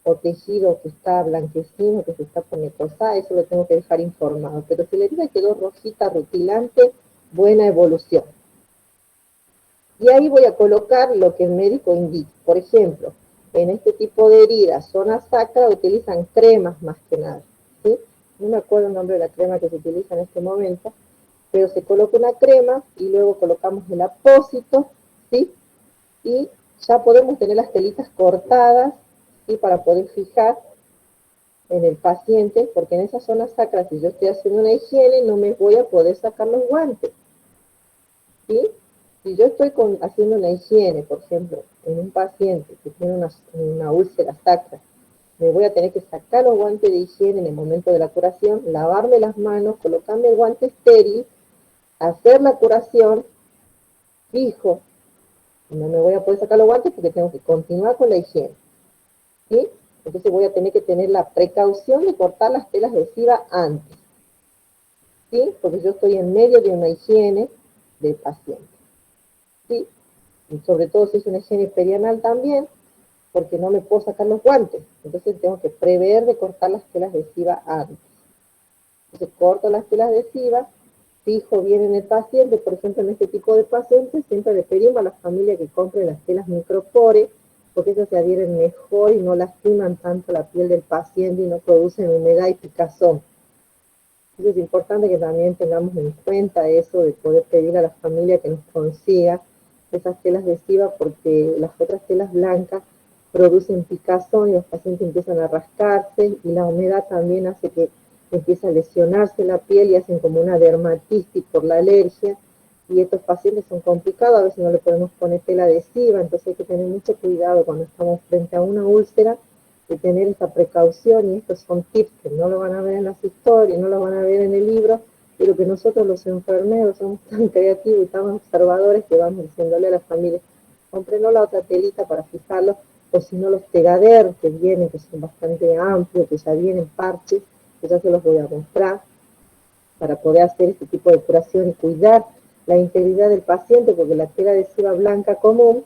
A: o tejido que está blanquecino, que se está por necrosar, eso lo tengo que dejar informado. Pero si la herida quedó rojita, rutilante, buena evolución. Y ahí voy a colocar lo que el médico indique. Por ejemplo, en este tipo de heridas, zona sacra, utilizan cremas más que nada. ¿Sí? No me acuerdo el nombre de la crema que se utiliza en este momento, pero se coloca una crema y luego colocamos el apósito, ¿sí? Y ya podemos tener las telitas cortadas, ¿sí? Para poder fijar en el paciente, porque en esa zona sacra, si yo estoy haciendo una higiene, no me voy a poder sacar los guantes. ¿Sí? Si yo estoy haciendo una higiene, por ejemplo, en un paciente que tiene una úlcera sacra, me voy a tener que sacar los guantes de higiene en el momento de la curación, lavarme las manos, colocarme el guante estéril, hacer la curación, fijo, no me voy a poder sacar los guantes porque tengo que continuar con la higiene. ¿Sí? Entonces voy a tener que tener la precaución de cortar las telas adhesivas antes. ¿Sí? Porque yo estoy en medio de una higiene del paciente. ¿Sí? Y sobre todo si es una higiene perianal también, porque no me puedo sacar los guantes. Entonces tengo que prever de cortar las telas adhesivas antes. Entonces corto las telas adhesivas, fijo bien en el paciente. Por ejemplo, en este tipo de pacientes siempre le pedimos a la familia que compre las telas micropore, porque esas se adhieren mejor y no lastiman tanto la piel del paciente y no producen humedad y picazón. Entonces es importante que también tengamos en cuenta eso de poder pedir a la familia que nos consiga esas telas adhesivas, porque las otras telas blancas producen picazón y los pacientes empiezan a rascarse, y la humedad también hace que empiece a lesionarse la piel y hacen como una dermatitis por la alergia, y estos pacientes son complicados, a veces no le podemos poner tela adhesiva, entonces hay que tener mucho cuidado cuando estamos frente a una úlcera, de tener esta precaución. Y estos son tips que no lo van a ver en las historias, no lo van a ver en el libro, pero que nosotros los enfermeros somos tan creativos y tan observadores que vamos diciéndole a las familias, cómprenos la otra telita para fijarlo, o si no los tegader que vienen, que son bastante amplios, que ya vienen parches, que ya se los voy a mostrar, para poder hacer este tipo de curación y cuidar la integridad del paciente, porque la tela adhesiva blanca común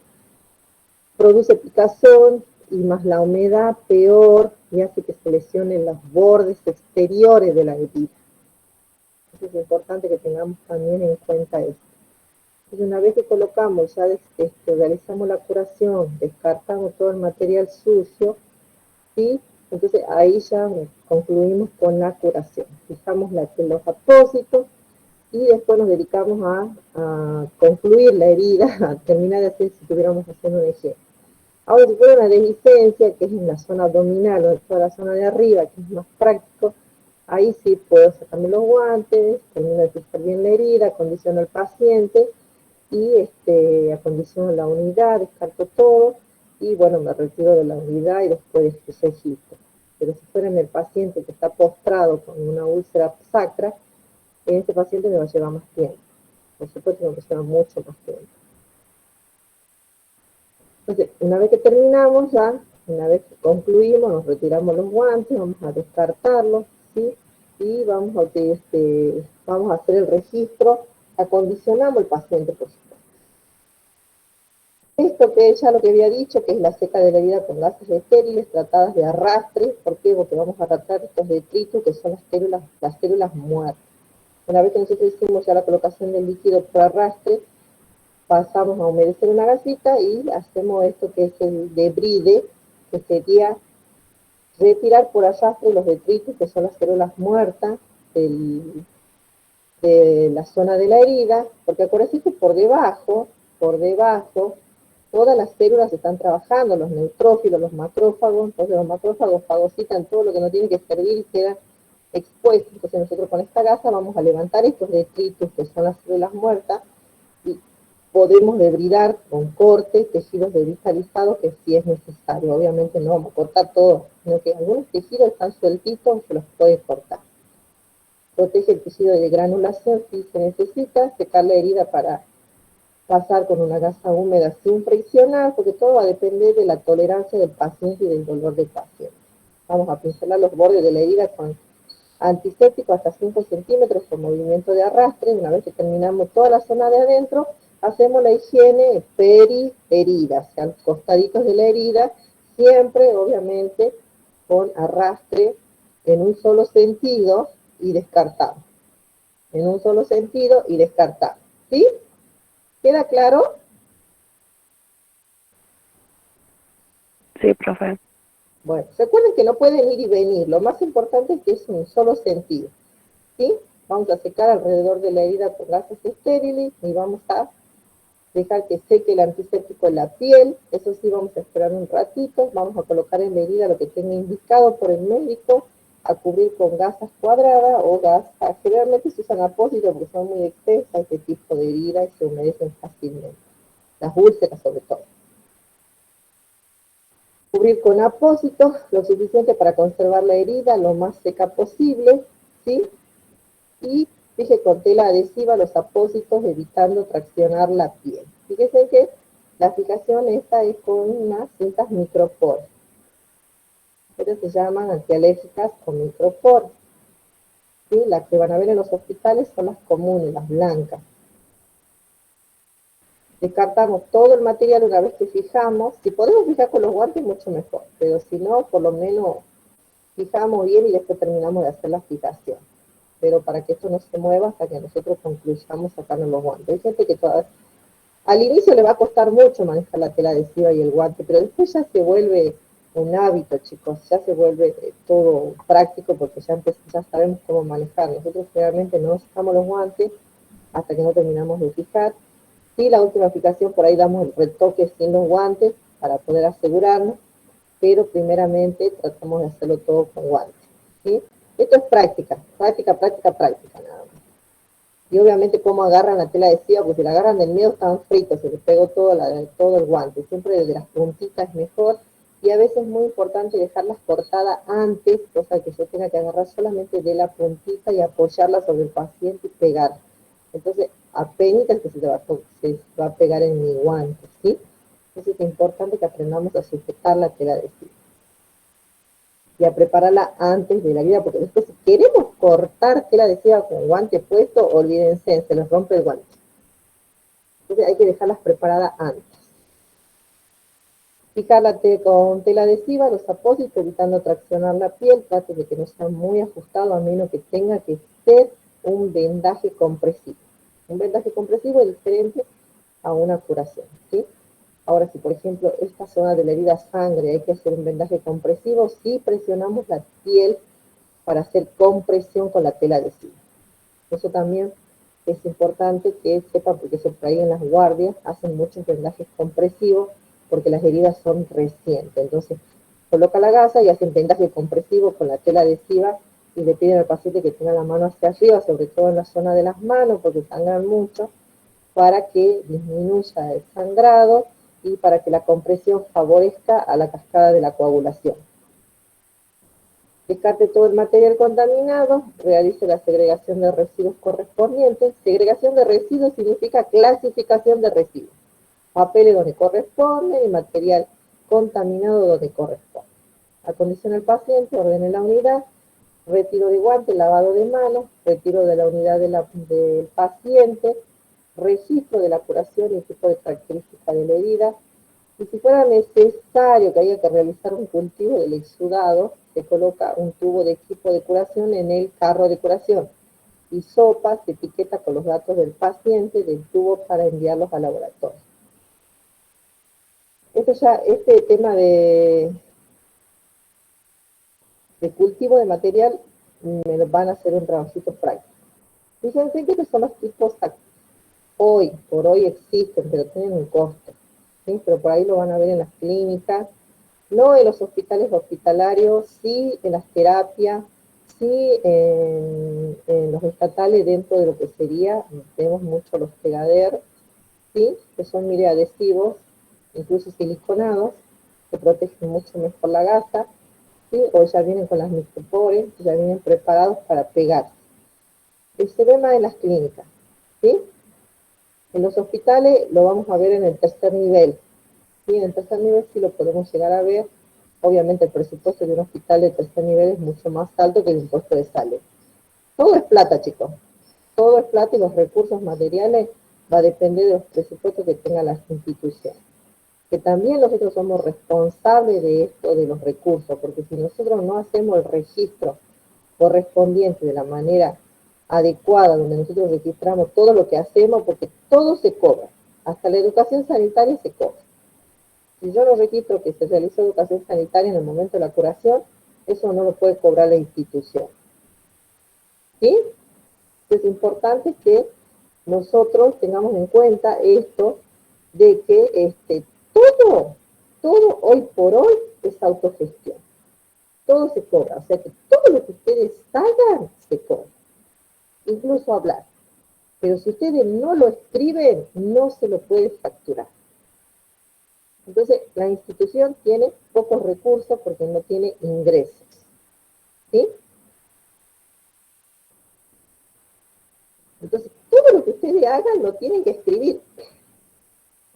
A: produce picazón, y más la humedad peor, y hace que se lesionen los bordes exteriores de la herida. Entonces es importante que tengamos también en cuenta esto. Entonces una vez que colocamos, ya realizamos la curación, descartamos todo el material sucio, ¿sí? Entonces ahí ya concluimos con la curación. Fijamos los apósitos y después nos dedicamos a concluir la herida, a terminar de hacer si estuviéramos haciendo un ejemplo. Ahora, si fuera una dehiscencia, que es en la zona abdominal o en toda la zona de arriba, que es más práctico, ahí sí puedo sacarme los guantes, termino de fijar bien la herida, acondiciono al paciente y acondiciono la unidad, descarto todo y bueno, me retiro de la unidad y después registro. Pero si fuera en el paciente que está postrado con una úlcera sacra, en este paciente me va a llevar más tiempo. Por supuesto me va a llevar mucho más tiempo. Entonces, una vez que terminamos ya, una vez que concluimos, nos retiramos los guantes, vamos a descartarlos, ¿sí? Y vamos a hacer el registro, acondicionamos el paciente, por supuesto. Esto que ya lo que había dicho, que es la seca de la herida con gases estériles tratadas de arrastre. ¿Por qué? Porque vamos a arrastrar estos detritos que son las células muertas. Una vez que nosotros hicimos ya la colocación del líquido por arrastre, pasamos a humedecer una gasita y hacemos esto que es el debride, que sería retirar por arrastre los detritos, que son las células muertas de la zona de la herida, porque acuérdense que por debajo, todas las células están trabajando, los neutrófilos, los macrófagos. Entonces los macrófagos fagocitan todo lo que no tiene que servir y queda expuesto. Entonces nosotros con esta gasa vamos a levantar estos detritos, que son las células muertas, y podemos debridar con corte tejidos debridalizados, que sí es necesario. Obviamente no vamos a cortar todo, sino que algunos tejidos están sueltitos, se los puede cortar. Protege el tejido de granulación si se necesita, secar la herida para pasar con una gasa húmeda sin friccionar, porque todo va a depender de la tolerancia del paciente y del dolor del paciente. Vamos a pincelar los bordes de la herida con antiséptico hasta 5 centímetros con movimiento de arrastre. Una vez que terminamos toda la zona de adentro, hacemos la higiene peri-herida, o sea, los costaditos de la herida, siempre obviamente con arrastre en un solo sentido y descartamos. En un solo sentido y descartamos. ¿Sí? ¿Queda claro?
E: Sí, profe.
A: Bueno, recuerden que no pueden ir y venir. Lo más importante es que es un solo sentido. ¿Sí? Vamos a secar alrededor de la herida con gases estériles y vamos a dejar que seque el antiséptico en la piel. Eso sí, vamos a esperar un ratito. Vamos a colocar en la herida lo que tenga indicado por el médico, a cubrir con gasas cuadradas o gasas. Generalmente se usan apósitos porque son muy extensas este tipo de heridas y se humedecen fácilmente. Las úlceras sobre todo. Cubrir con apósitos lo suficiente para conservar la herida lo más seca posible, ¿sí? Y fije con tela adhesiva los apósitos evitando traccionar la piel. Fíjense que la fijación esta es con unas cintas micropor. Estas se llaman antialérgicas o micropor. ¿Sí? Las que van a ver en los hospitales son las comunes, las blancas. Descartamos todo el material una vez que fijamos. Si podemos fijar con los guantes, mucho mejor, pero si no, por lo menos fijamos bien y después terminamos de hacer la fijación. Pero para que esto no se mueva hasta que nosotros concluyamos sacarnos los guantes. Hay gente que todavía, al inicio le va a costar mucho manejar la tela adhesiva y el guante, pero después ya se vuelve un hábito, chicos, ya se vuelve todo práctico porque ya sabemos cómo manejar. Nosotros realmente no sacamos los guantes hasta que no terminamos de fijar. Sí, la última fijación por ahí damos el retoque sin los guantes para poder asegurarnos, pero primeramente tratamos de hacerlo todo con guantes, ¿sí? Esto es práctica, práctica, práctica, práctica, nada más. Y obviamente cómo agarran la tela adhesiva, porque si la agarran del medio están fritos, se les pegó todo el guante. Siempre desde las puntitas es mejor, y a veces es muy importante dejarlas cortadas antes, cosa que yo tenga que agarrar solamente de la puntita y apoyarla sobre el paciente y pegar. Entonces, apenas que se va a pegar en mi guante, ¿sí? Entonces es importante que aprendamos a sujetar la tela adhesiva y a prepararla antes de la herida, porque después si queremos cortar tela adhesiva con guante puesto, olvídense, se les rompe el guante. Entonces hay que dejarlas preparadas antes. Fijarla con tela adhesiva, los apósitos, evitando traccionar la piel, trate de que no sea muy ajustado, a menos que tenga que ser un vendaje compresivo. Un vendaje compresivo es diferente a una curación, ¿sí? Ahora, si por ejemplo esta zona de la herida sangre hay que hacer un vendaje compresivo, sí presionamos la piel para hacer compresión con la tela adhesiva. Eso también es importante que sepan, porque eso por ahí en las guardias hacen muchos vendajes compresivos porque las heridas son recientes. Entonces, coloca la gasa y hacen vendaje compresivo con la tela adhesiva y le piden al paciente que tenga la mano hacia arriba, sobre todo en la zona de las manos, porque sangran mucho, para que disminuya el sangrado y para que la compresión favorezca a la cascada de la coagulación. Descarte todo el material contaminado, realice la segregación de residuos correspondientes. Segregación de residuos significa clasificación de residuos. Papeles donde corresponde y material contaminado donde corresponde. Acondicione al paciente, ordene la unidad, retiro de guantes, lavado de manos, retiro de la unidad del paciente, registro de la curación y tipo de característica de la herida. Y si fuera necesario que haya que realizar un cultivo del exudado, se coloca un tubo de equipo de curación en el carro de curación. Y sopa se etiqueta con los datos del paciente del tubo para enviarlos al laboratorio. Este tema de cultivo de material me lo van a hacer un trabajito práctico. Fíjense que son los tipos por hoy existen, pero tienen un costo, ¿sí? Pero por ahí lo van a ver en las clínicas, no en los hospitales hospitalarios, sí en las terapias, sí en los estatales dentro de lo que sería, tenemos mucho los pegader, ¿sí? Que son, mire, adhesivos, incluso siliconados, que protegen mucho mejor la gasa, ¿sí? O ya vienen con las micropores, ya vienen preparados para pegar. Se ve más en las clínicas, ¿sí? En los hospitales lo vamos a ver en el tercer nivel, ¿sí? En el tercer nivel sí lo podemos llegar a ver. Obviamente el presupuesto de un hospital de tercer nivel es mucho más alto que el impuesto de salud. Todo es plata, chicos. Todo es plata y los recursos materiales va a depender de los presupuestos que tengan las instituciones. Que también nosotros somos responsables de esto, de los recursos, porque si nosotros no hacemos el registro correspondiente de la manera adecuada, donde nosotros registramos todo lo que hacemos, porque todo se cobra, hasta la educación sanitaria se cobra. Si yo no registro que se realizó educación sanitaria en el momento de la curación, eso no lo puede cobrar la institución. ¿Sí? Es importante que nosotros tengamos en cuenta esto de que todo hoy por hoy es autogestión. Todo se cobra, o sea que todo lo que ustedes hagan se cobra. Incluso hablar. Pero si ustedes no lo escriben, no se lo puede facturar. Entonces, la institución tiene pocos recursos porque no tiene ingresos. ¿Sí? Entonces, todo lo que ustedes hagan lo tienen que escribir.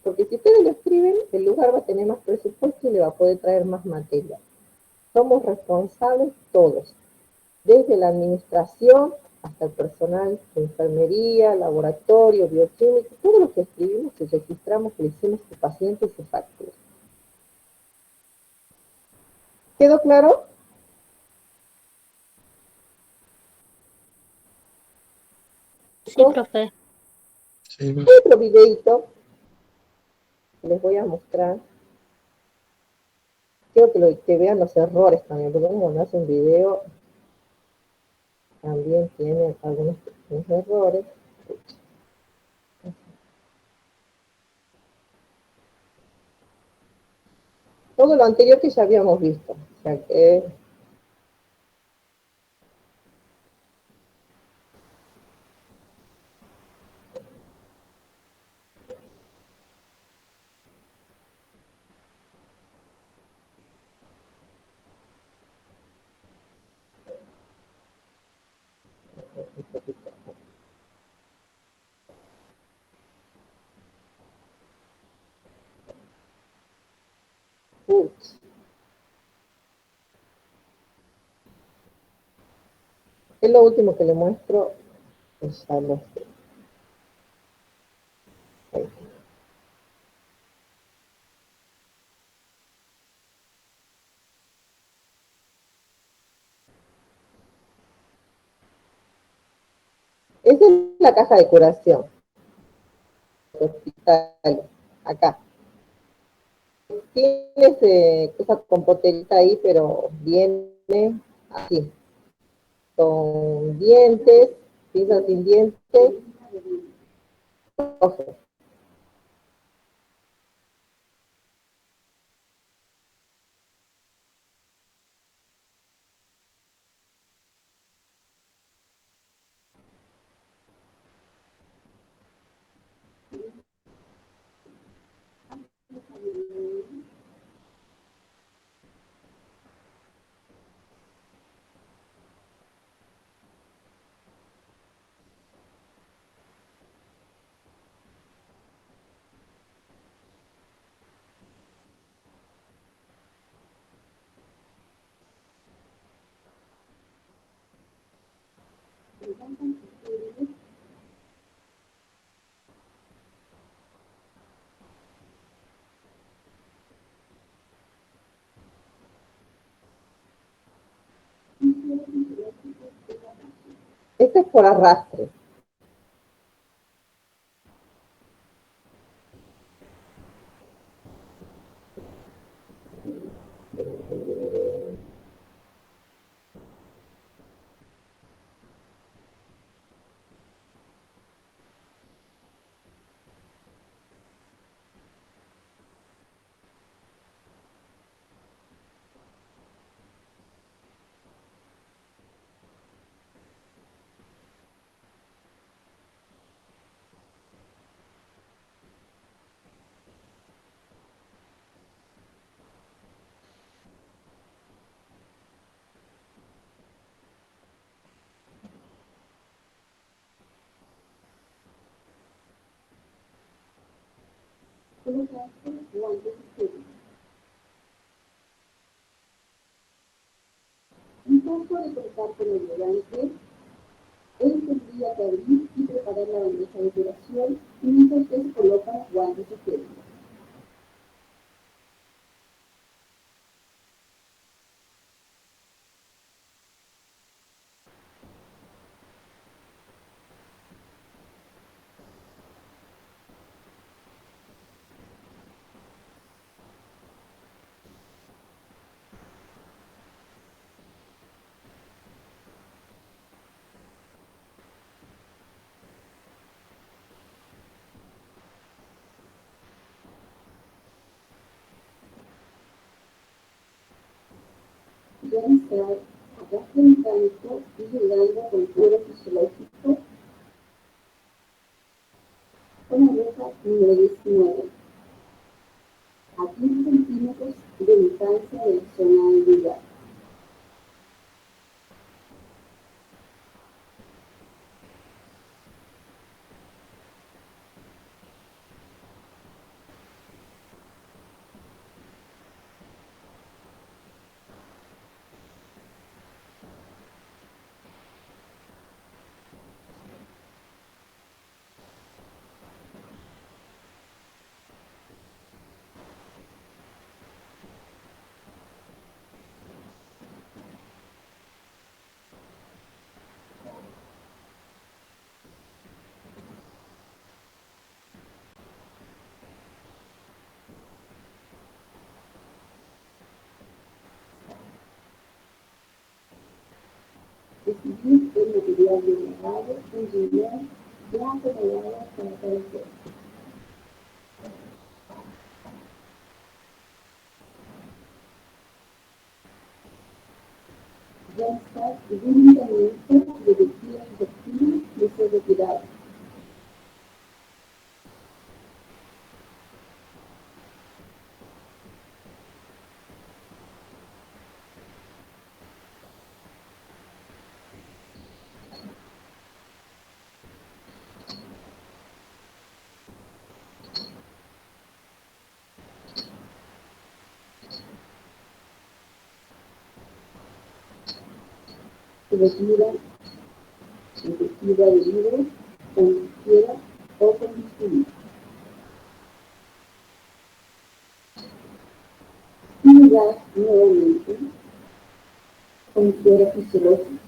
A: Porque si ustedes lo escriben, el lugar va a tener más presupuesto y le va a poder traer más material. Somos responsables todos, desde la administración hasta el personal de enfermería, laboratorio, bioquímico, todo lo que escribimos y registramos que le hicimos a su paciente y su factura. ¿Quedó claro?
C: Sí, profe.
B: Sí,
A: Otro videito que les voy a mostrar. Quiero que vean los errores también, porque cuando hace un video también tiene algunos pequeños errores. Todo lo anterior que ya habíamos visto. O sea que un poquito. Ups. Es lo último que le muestro. Pues ya lo sé. Ahí. Esta es la caja de curación del hospital. Acá. Tiene esa compoterita ahí, pero viene así. Con dientes, pinzas sin dientes, ojos. Este es por arrastre.
D: En caso de cortar con el volante, él tendría que abrir y preparar la bandeja de curación y mientras que se colocan guantes o geles. Deben ser acá sentadito y llegando con cuero fisiológico con la aguja número 19, a 15 centímetros de distancia de la zona del lugar. y el material degradado en riñón blanco rayado para cada cuerpo. Ya está violentamente de tejidos intestinos de ser retirado. Se retira la tejido adherido con tijera o con bisturí. Similar nuevamente con tijera fisiológica.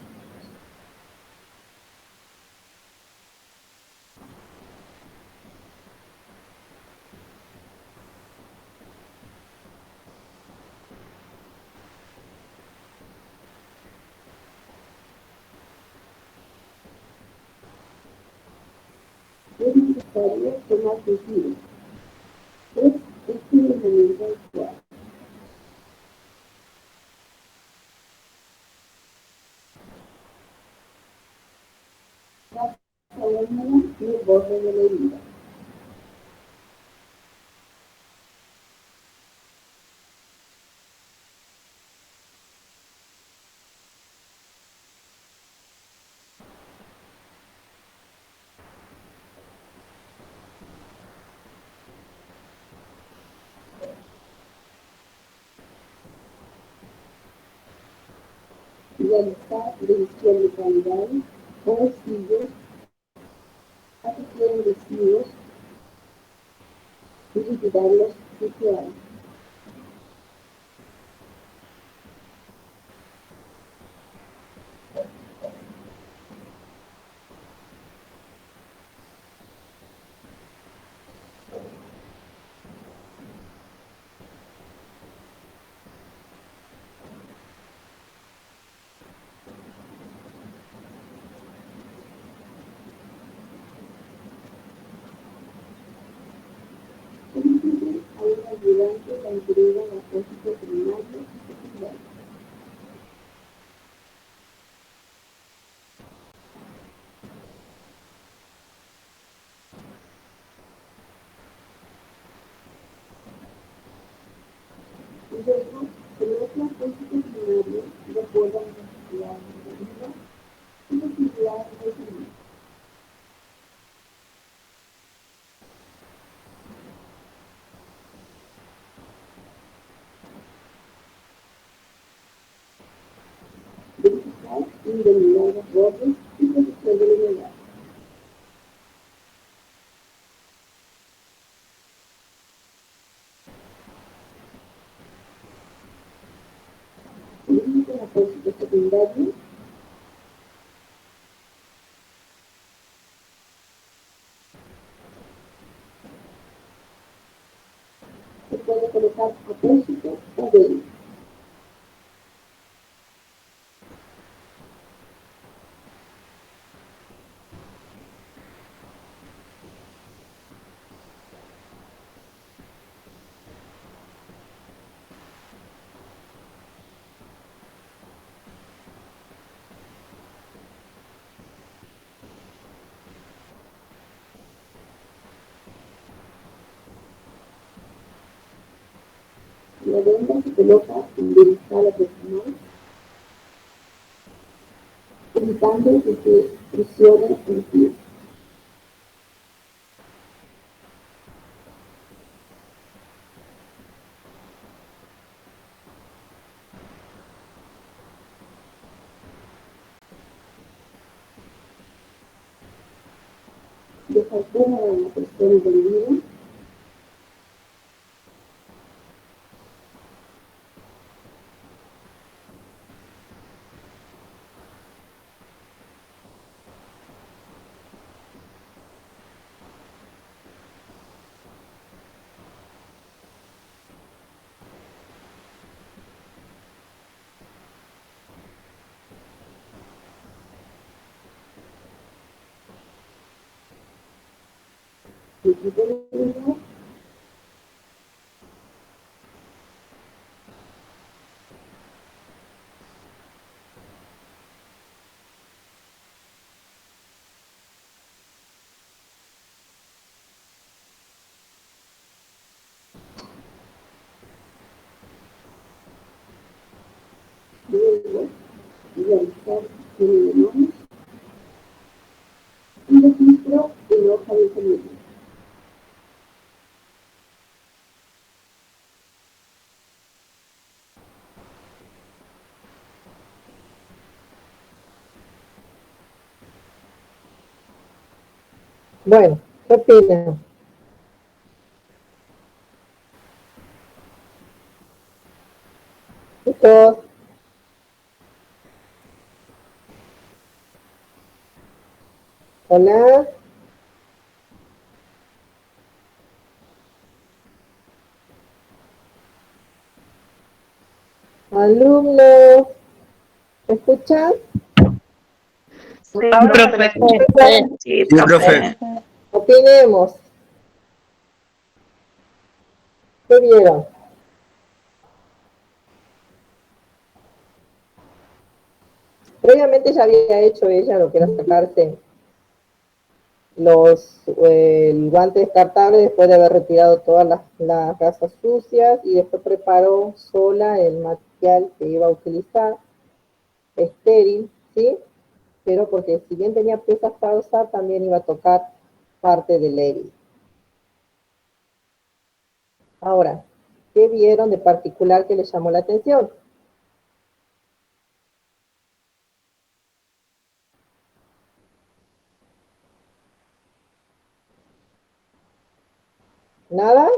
D: Es necesario tomar tejido. Es este el momento actual. La húmeda y el borde de la herida. Realizar revisión de calidad o residuos, asociar residuos y liquidarlos si se hay. Solicite a un ayudante la entrega de apósito primario y secundario. Luego, coloque apósito primario de acuerdo a las necesidades de la vida y posibilidades del servicio. Verificar indemnidad de bordes y protección de la humedad. Solicite el apósito secundario. Se puede colocar apósito o vela. La venda se coloca en delicada personal, evitando que se presione el pie. Dejar cómoda a la persona entendida. Luego, realizar reuniones y registro en hoja de familia.
A: Bueno, ¿qué opinan? Chicos, hola, alumnos, ¿me escuchan?
E: Sí,
C: Ah,
E: profe.
C: profe. Sí,
B: Sí, profe.
A: Opinemos. ¿Qué vieron? Previamente ya había hecho ella lo que era sacarse el guante descartable después de haber retirado todas las gasas sucias y después preparó sola el material que iba a utilizar, estéril, ¿sí? Pero porque si bien tenía piezas para usar, también iba a tocar parte del herida. Ahora, ¿qué vieron de particular que les llamó la atención? ¿Nada?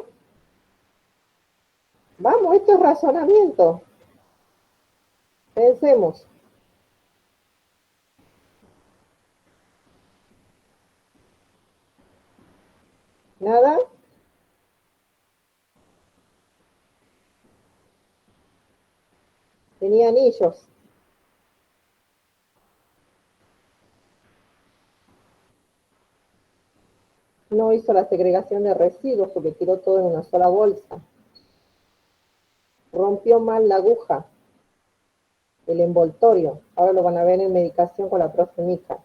A: Vamos, esto es razonamiento. Pensemos. ¿Nada? Tenía anillos. No hizo la segregación de residuos porque tiró todo en una sola bolsa. Rompió mal la aguja, el envoltorio. Ahora lo van a ver en medicación con la profe Mica.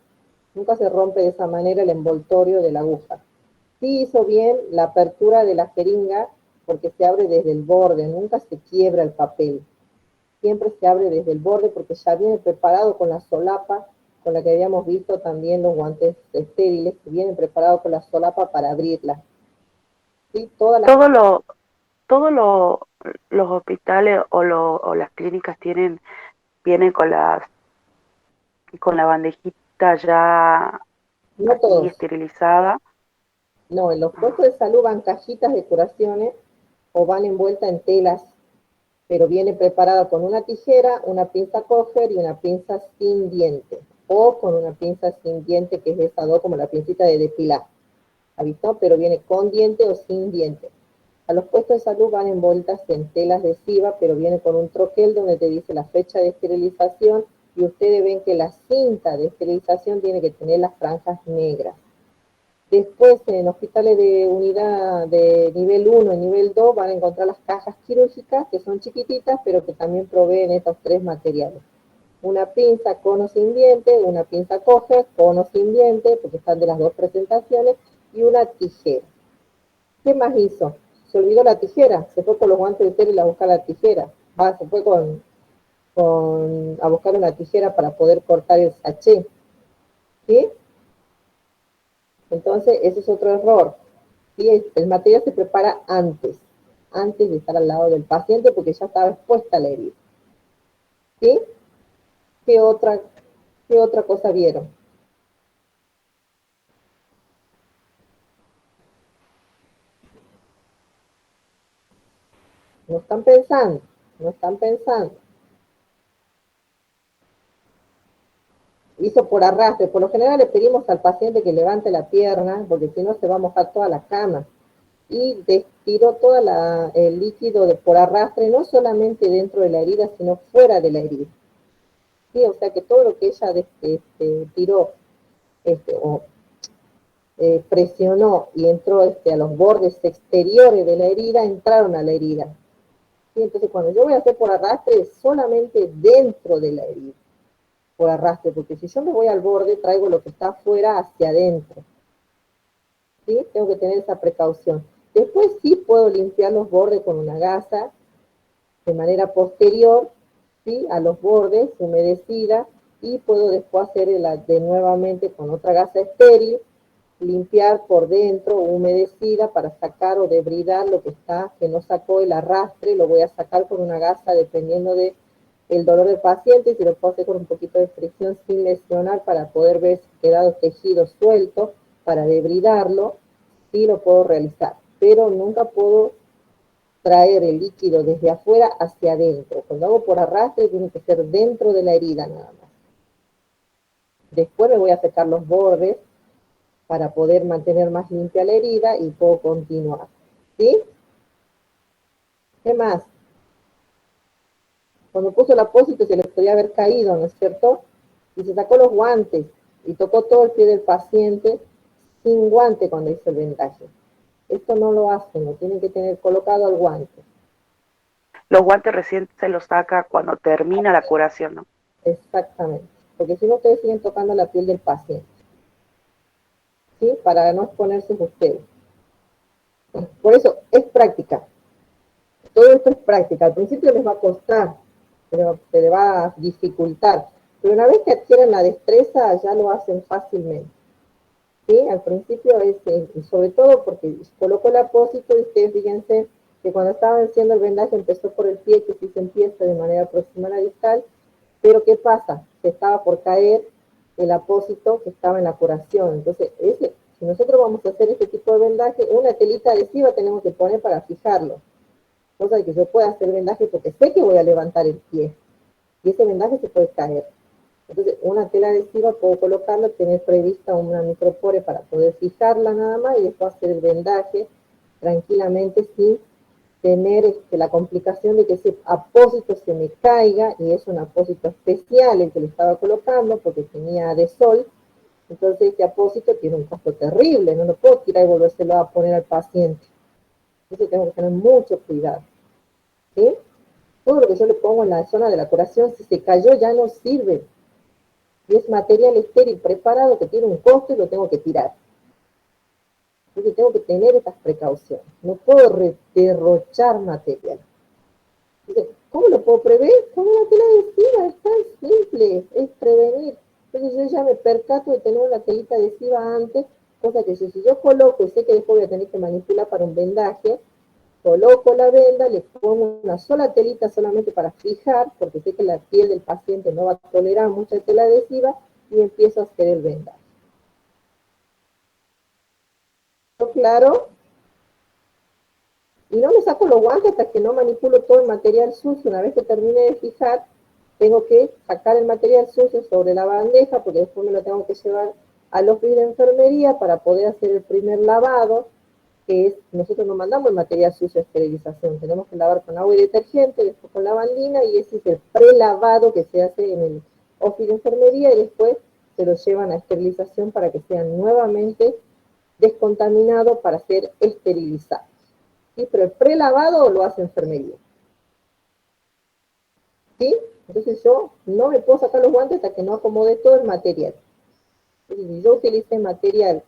A: Nunca se rompe de esa manera el envoltorio de la aguja. Sí hizo bien la apertura de la jeringa porque se abre desde el borde, nunca se quiebra el papel. Siempre se abre desde el borde porque ya viene preparado con la solapa, con la que habíamos visto también los guantes estériles, que vienen preparados con la solapa para abrirla. ¿Sí?
E: Todo lo, los hospitales o las clínicas vienen con la bandejita ya
A: No
E: así
A: todos.
E: esterilizada.
A: No, en los puestos de salud van cajitas de curaciones o van envueltas en telas, pero viene preparada con una tijera, una pinza coger y una pinza sin diente. O con una pinza sin diente, que es esa dos, como la pincita de depilar. ¿Ha visto? Pero viene con diente o sin diente. A los puestos de salud van envueltas en telas adhesivas, pero viene con un troquel donde te dice la fecha de esterilización y ustedes ven que la cinta de esterilización tiene que tener las franjas negras. Después, en hospitales de unidad de nivel 1 y nivel 2 van a encontrar las cajas quirúrgicas, que son chiquititas, pero que también proveen estos tres materiales. Una pinza con o sin diente, una pinza coger con o sin diente, porque están de las dos presentaciones, y una tijera. ¿Qué más hizo? Se olvidó la tijera, se fue con los guantes de tela a buscar la tijera. Se fue a buscar una tijera para poder cortar el sachet. ¿Sí? Entonces, ese es otro error. ¿Sí? El material se prepara antes de estar al lado del paciente porque ya estaba expuesta la herida. ¿Sí? ¿Qué otra, qué otra cosa vieron? No están pensando, no están pensando. Hizo por arrastre. Por lo general le pedimos al paciente que levante la pierna porque si no se va a mojar toda la cama. Y tiró todo el líquido por arrastre, no solamente dentro de la herida, sino fuera de la herida. ¿Sí? O sea que todo lo que ella tiró o presionó y entró a los bordes exteriores de la herida, entraron a la herida. ¿Sí? Entonces, cuando yo voy a hacer por arrastre, es solamente dentro de la herida, por arrastre, porque si yo me voy al borde, traigo lo que está afuera hacia adentro. ¿Sí? Tengo que tener esa precaución. Después sí puedo limpiar los bordes con una gasa de manera posterior, ¿sí? A los bordes, humedecida, y puedo después hacer de nuevamente con otra gasa estéril, limpiar por dentro, humedecida, para sacar o debridar lo que está, que no sacó el arrastre, lo voy a sacar con una gasa dependiendo de el dolor del paciente, si lo puedo hacer con un poquito de fricción sin lesionar para poder ver si quedado tejido suelto, para debridarlo, sí lo puedo realizar, pero nunca puedo traer el líquido desde afuera hacia adentro. Cuando hago por arrastre tiene que ser dentro de la herida nada más. Después me voy a secar los bordes para poder mantener más limpia la herida y puedo continuar. ¿Sí? ¿Qué más? Cuando puso el apósito se le podía haber caído, ¿no es cierto? Y se sacó los guantes y tocó todo el pie del paciente sin guante cuando hizo el vendaje. Esto no lo hacen, lo tienen que tener colocado al guante.
E: Los guantes recién se los saca cuando termina la curación, ¿no?
A: Exactamente, porque si no ustedes siguen tocando la piel del paciente, ¿sí? Para no exponerse ustedes. Por eso, es práctica. Todo esto es práctica. Al principio les va a costar, pero se les va a dificultar. Pero una vez que adquieren la destreza, ya lo hacen fácilmente. ¿Sí? Al principio es, sobre todo porque colocó el apósito y ustedes fíjense que cuando estaban haciendo el vendaje empezó por el pie, que sí se empieza de manera proximal a distal, pero ¿qué pasa? Se estaba por caer el apósito que estaba en la curación. Entonces, si nosotros vamos a hacer este tipo de vendaje, una telita adhesiva tenemos que poner para fijarlo. Cosa de que yo pueda hacer vendaje porque sé que voy a levantar el pie. Y ese vendaje se puede caer. Entonces, una tela adhesiva puedo colocarla, tener prevista una micropore para poder fijarla nada más y después hacer el vendaje tranquilamente sin tener la complicación de que ese apósito se me caiga, y es un apósito especial el que le estaba colocando porque tenía de sol. Entonces este apósito tiene un costo terrible, no lo puedo tirar y volvérselo a poner al paciente. Entonces tengo que tener mucho cuidado. ¿Sí? Todo lo que yo le pongo en la zona de la curación, si se cayó ya no sirve. Y es material estéril preparado que tiene un costo y lo tengo que tirar. Entonces tengo que tener estas precauciones. No puedo derrochar material. Entonces, ¿cómo lo puedo prever? Con una tela adhesiva, es tan simple, es prevenir. Entonces yo ya me percato de tener una telita adhesiva antes, cosa que si yo coloco y sé que después voy a tener que manipular para un vendaje, coloco la venda, le pongo una sola telita solamente para fijar, porque sé que la piel del paciente no va a tolerar mucha tela adhesiva, y empiezo a hacer el vendaje. ¿Está claro? Y no me saco los guantes hasta que no manipulo todo el material sucio. Una vez que termine de fijar, tengo que sacar el material sucio sobre la bandeja, porque después me lo tengo que llevar al office de enfermería para poder hacer el primer lavado, que es, nosotros no mandamos el material sucio a esterilización, tenemos que lavar con agua y detergente, después con lavandina, y ese es el prelavado que se hace en el office de enfermería, y después se lo llevan a esterilización para que sean nuevamente descontaminados para ser esterilizados. ¿Sí? Pero el prelavado lo hace enfermería. ¿Sí? Entonces yo no me puedo sacar los guantes hasta que no acomode todo el material. Entonces, si yo utilicé material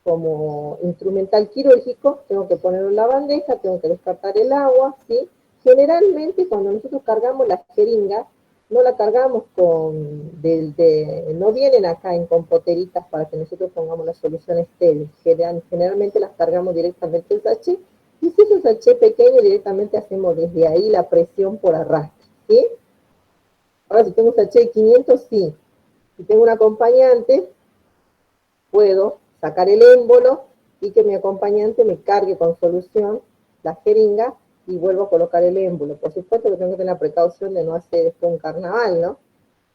A: como instrumental quirúrgico, tengo que ponerlo en la bandeja, tengo que descartar el agua, ¿sí? Generalmente cuando nosotros cargamos las jeringas, no la cargamos no vienen acá en compoteritas para que nosotros pongamos la solución estéril. Generalmente las cargamos directamente en sachet, y si es un sachet pequeño, directamente hacemos desde ahí la presión por arrastre, ¿sí? Ahora, si tengo un sachet de 500, sí. Si tengo un acompañante, puedo sacar el émbolo y que mi acompañante me cargue con solución la jeringa y vuelvo a colocar el émbolo. Por supuesto que tengo que tener la precaución de no hacer esto un carnaval, ¿no?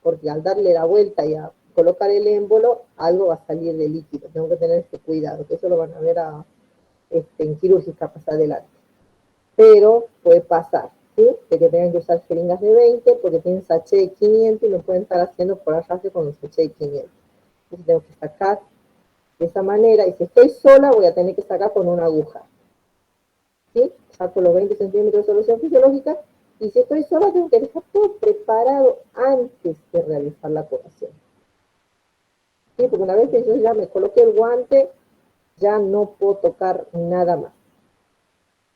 A: Porque al darle la vuelta y a colocar el émbolo, algo va a salir de líquido. Tengo que tener este cuidado, que eso lo van a ver en quirúrgica más adelante. Pero puede pasar, ¿sí? De que tengan que usar jeringas de 20 porque tienen sachet de 500 y no pueden estar haciendo por arrastre con un sachet de 500. Entonces tengo que sacar De esa manera, y si estoy sola, voy a tener que sacar con una aguja. ¿Sí? Saco los 20 centímetros de solución fisiológica, y si estoy sola, tengo que dejar todo preparado antes de realizar la curación. ¿Sí? Porque una vez que yo ya me coloqué el guante, ya no puedo tocar nada más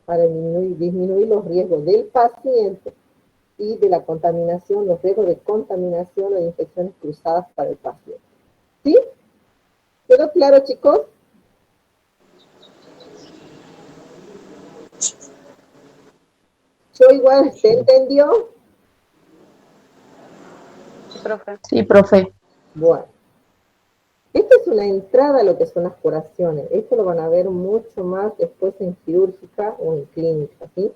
A: para disminuir los riesgos del paciente y de la contaminación, los riesgos de contaminación o de infecciones cruzadas para el paciente. ¿Sí? ¿Quedó claro, chicos? ¿Yo igual se entendió?
E: Sí, profe.
F: Sí, profe.
A: Bueno. Esta es una entrada a lo que son las curaciones. Esto lo van a ver mucho más después en quirúrgica o en clínica, ¿sí?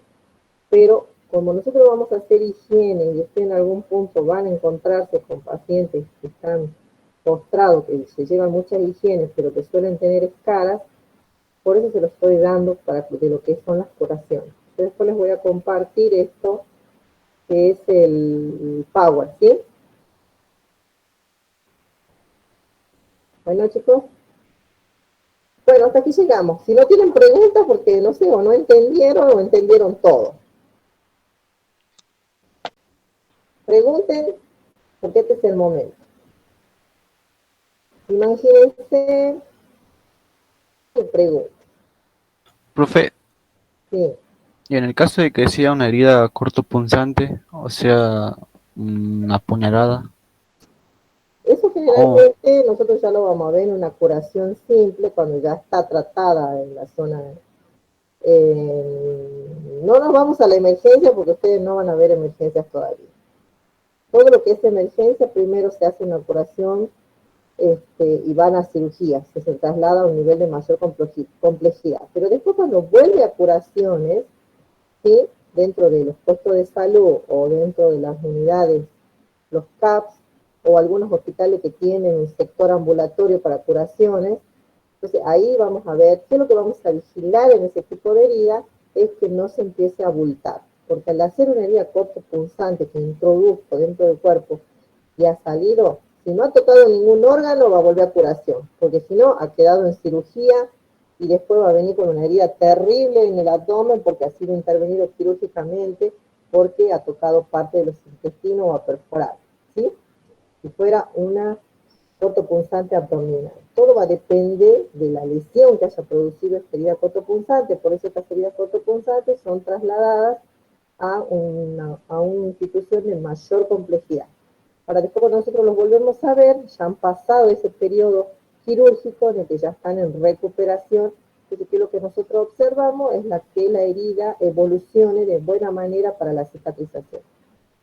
A: Pero como nosotros vamos a hacer higiene y ustedes en algún punto van a encontrarse con pacientes que están postrados, que se llevan muchas higienes, pero que suelen tener escalas, por eso se lo estoy dando de lo que son las curaciones. Yo después les voy a compartir esto, que es el Power, ¿sí? Bueno, chicos. Bueno, hasta aquí llegamos. Si no tienen preguntas, porque no sé, o no entendieron o entendieron todo. Pregunten, porque este es el momento. Imagínense que pregunten.
B: Profe,
A: Sí.
B: y en el caso de que sea una herida cortopunzante, o sea, una puñalada,
A: Eso
B: ¿cómo?
A: generalmente nosotros ya lo vamos a ver en una curación simple cuando ya está tratada en la zona. No nos vamos a la emergencia porque ustedes no van a ver emergencias todavía. Todo lo que es emergencia, primero se hace una curación y van a cirugías, que se traslada a un nivel de mayor complejidad. Pero después cuando vuelve a curaciones, ¿sí? Dentro de los puestos de salud o dentro de las unidades, los CAPS o algunos hospitales que tienen un sector ambulatorio para curaciones, entonces ahí vamos a ver qué es lo que vamos a vigilar en ese tipo de herida, es que no se empiece a abultar, porque al hacer una herida cortopunzante que introdujo dentro del cuerpo y ha salido, si no ha tocado ningún órgano, va a volver a curación, porque si no, ha quedado en cirugía y después va a venir con una herida terrible en el abdomen porque ha sido intervenido quirúrgicamente, porque ha tocado parte de los intestinos o ha perforado, ¿sí? Si fuera una cortopunzante abdominal. Todo va a depender de la lesión que haya producido esta herida cortopunzante, por eso estas heridas cortopunzantes son trasladadas a una institución de mayor complejidad. Para después cuando nosotros los volvemos a ver, ya han pasado ese periodo quirúrgico en el que ya están en recuperación, entonces que lo que nosotros observamos es que la herida evolucione de buena manera para la cicatrización.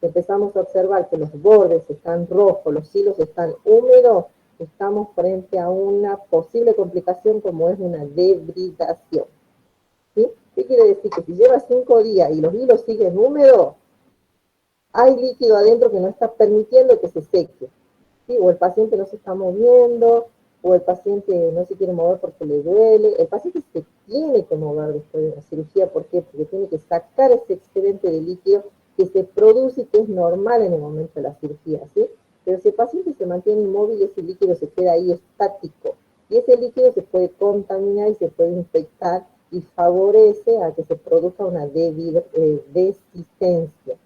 A: Empezamos a observar que los bordes están rojos, los hilos están húmedos, estamos frente a una posible complicación como es una debridación. ¿Sí? ¿Qué quiere decir? Que si lleva 5 días y los hilos siguen húmedos, hay líquido adentro que no está permitiendo que se seque, ¿sí? O el paciente no se está moviendo, o el paciente no se quiere mover porque le duele. El paciente se tiene que mover después de la cirugía, ¿por qué? Porque tiene que sacar ese excedente de líquido que se produce y que es normal en el momento de la cirugía, ¿sí? Pero si el paciente se mantiene inmóvil, ese líquido se queda ahí estático, y ese líquido se puede contaminar y se puede infectar y favorece a que se produzca una desistencia.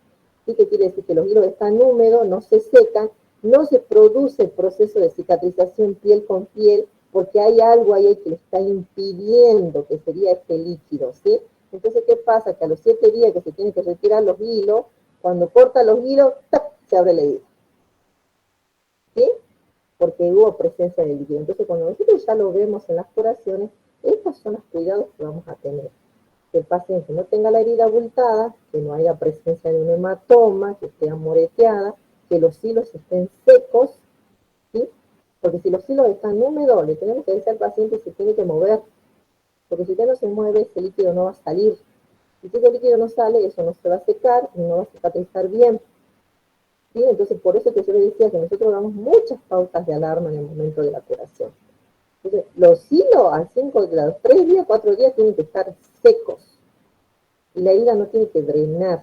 A: ¿Sí? ¿Qué quiere decir? Que los hilos están húmedos, no se secan, no se produce el proceso de cicatrización piel con piel, porque hay algo ahí que le está impidiendo, que sería este líquido, ¿sí? Entonces, ¿qué pasa? Que a los 7 días que se tienen que retirar los hilos, cuando corta los hilos, ¡tac!, se abre la herida, ¿sí? Porque hubo presencia de líquido. Entonces, cuando nosotros ya lo vemos en las curaciones, estos son los cuidados que vamos a tener. Que el paciente no tenga la herida abultada, que no haya presencia de un hematoma, que esté moreteada, que los hilos estén secos, ¿sí? Porque si los hilos están húmedos, le tenemos que decir al paciente que se tiene que mover, porque si usted no se mueve, ese líquido no va a salir. Y si ese líquido no sale, eso no se va a secar y no va a cicatrizar bien. ¿Sí? Entonces, por eso que yo le decía que nosotros damos muchas pautas de alarma en el momento de la curación. Entonces, los hilos a 3 días, 4 días tienen que estar secos. Y la herida no tiene que drenar.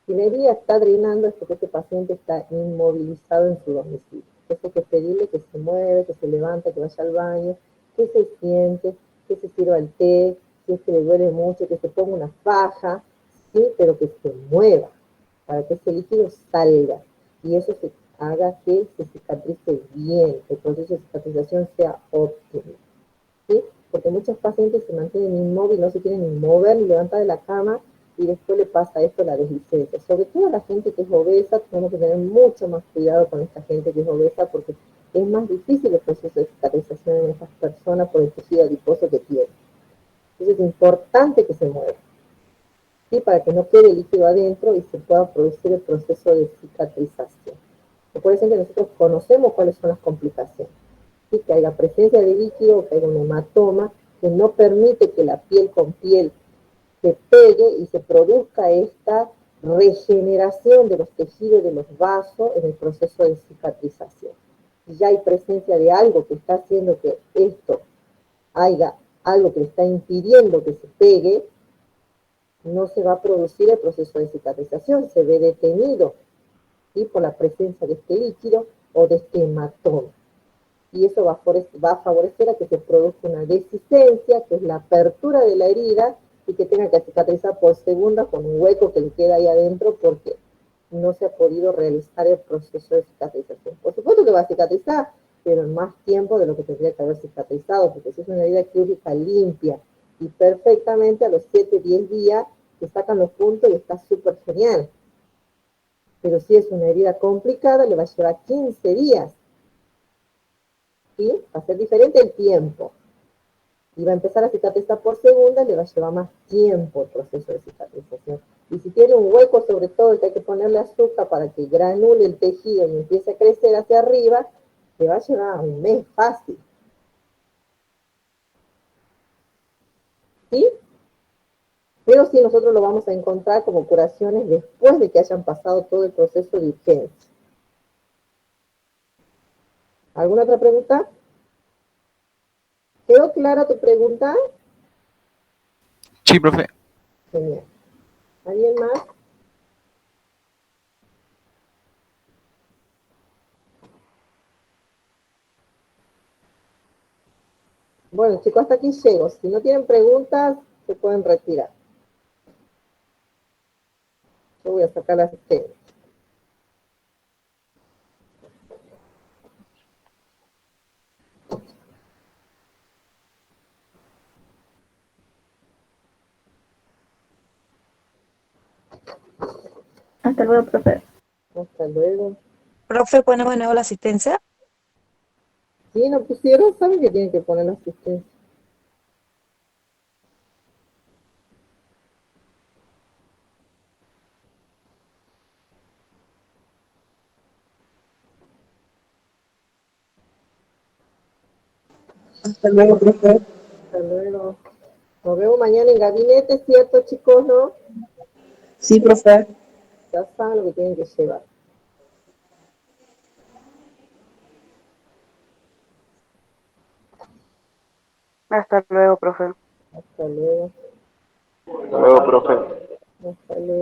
A: Si la herida está drenando es porque este paciente está inmovilizado en su domicilio. Entonces hay que pedirle que se mueva, que se levante, que vaya al baño, qué se siente, que se sirva el té, si es que le duele mucho, que se ponga una faja, ¿sí? Pero que se mueva, para que ese líquido salga y eso se haga que se cicatrice bien, que el proceso de cicatrización sea óptimo, ¿sí? Porque muchos pacientes se mantienen inmóviles, no se quieren ni mover ni levantar de la cama y después le pasa esto, la deslicencia. Sobre todo a la gente que es obesa, tenemos que tener mucho más cuidado con esta gente que es obesa porque es más difícil el proceso de cicatrización en esas personas por el tejido adiposo que tienen. Entonces es importante que se mueva, ¿sí? Para que no quede líquido adentro y se pueda producir el proceso de cicatrización. Recuerden que nosotros conocemos cuáles son las complicaciones, ¿sí? Que haya presencia de líquido, que haya un hematoma, que no permite que la piel con piel se pegue y se produzca esta regeneración de los tejidos de los vasos en el proceso de cicatrización. Si ya hay presencia de algo que está haciendo que esto haya algo que le está impidiendo que se pegue, no se va a producir el proceso de cicatrización, se ve detenido, ¿sí? Por la presencia de este líquido o de este hematoma. Y eso va a favorecer a que se produzca una descistencia, que es la apertura de la herida, y que tenga que cicatrizar por segunda con un hueco que le queda ahí adentro porque no se ha podido realizar el proceso de cicatrización. Por supuesto que va a cicatrizar, pero en más tiempo de lo que tendría que haber cicatrizado, porque si es una herida quirúrgica limpia y perfectamente a los 7, 10 días se sacan los puntos y está súper genial. Pero si es una herida complicada, le va a llevar 15 días. ¿Sí? Va a ser diferente el tiempo. Y va a empezar a cicatrizar por segunda, le va a llevar más tiempo el proceso de cicatrización. Y si tiene un hueco, sobre todo, que hay que ponerle azúcar para que granule el tejido y empiece a crecer hacia arriba, le va a llevar un mes fácil. ¿Sí? Pero sí, nosotros lo vamos a encontrar como curaciones después de que hayan pasado todo el proceso de urgencia. ¿Alguna otra pregunta? ¿Quedó clara tu pregunta?
B: Sí, profe.
A: Genial. ¿Alguien más? Bueno, chicos, hasta aquí llego. Si no tienen preguntas, se pueden retirar. Yo voy a sacar las asistencia.
C: Hasta luego, profe.
A: Hasta luego.
F: Profe, ¿ponemos de nuevo la asistencia?
A: Si no pusieron, saben que tienen que poner la asistencia.
F: Hasta luego, profe.
A: Hasta luego. Nos vemos mañana en gabinete, ¿cierto, chicos? ¿No?
F: Sí, profe.
A: Ya saben lo que tienen que llevar.
E: Hasta luego, profe.
A: Hasta luego.
B: Hasta luego, profe.
A: Hasta luego.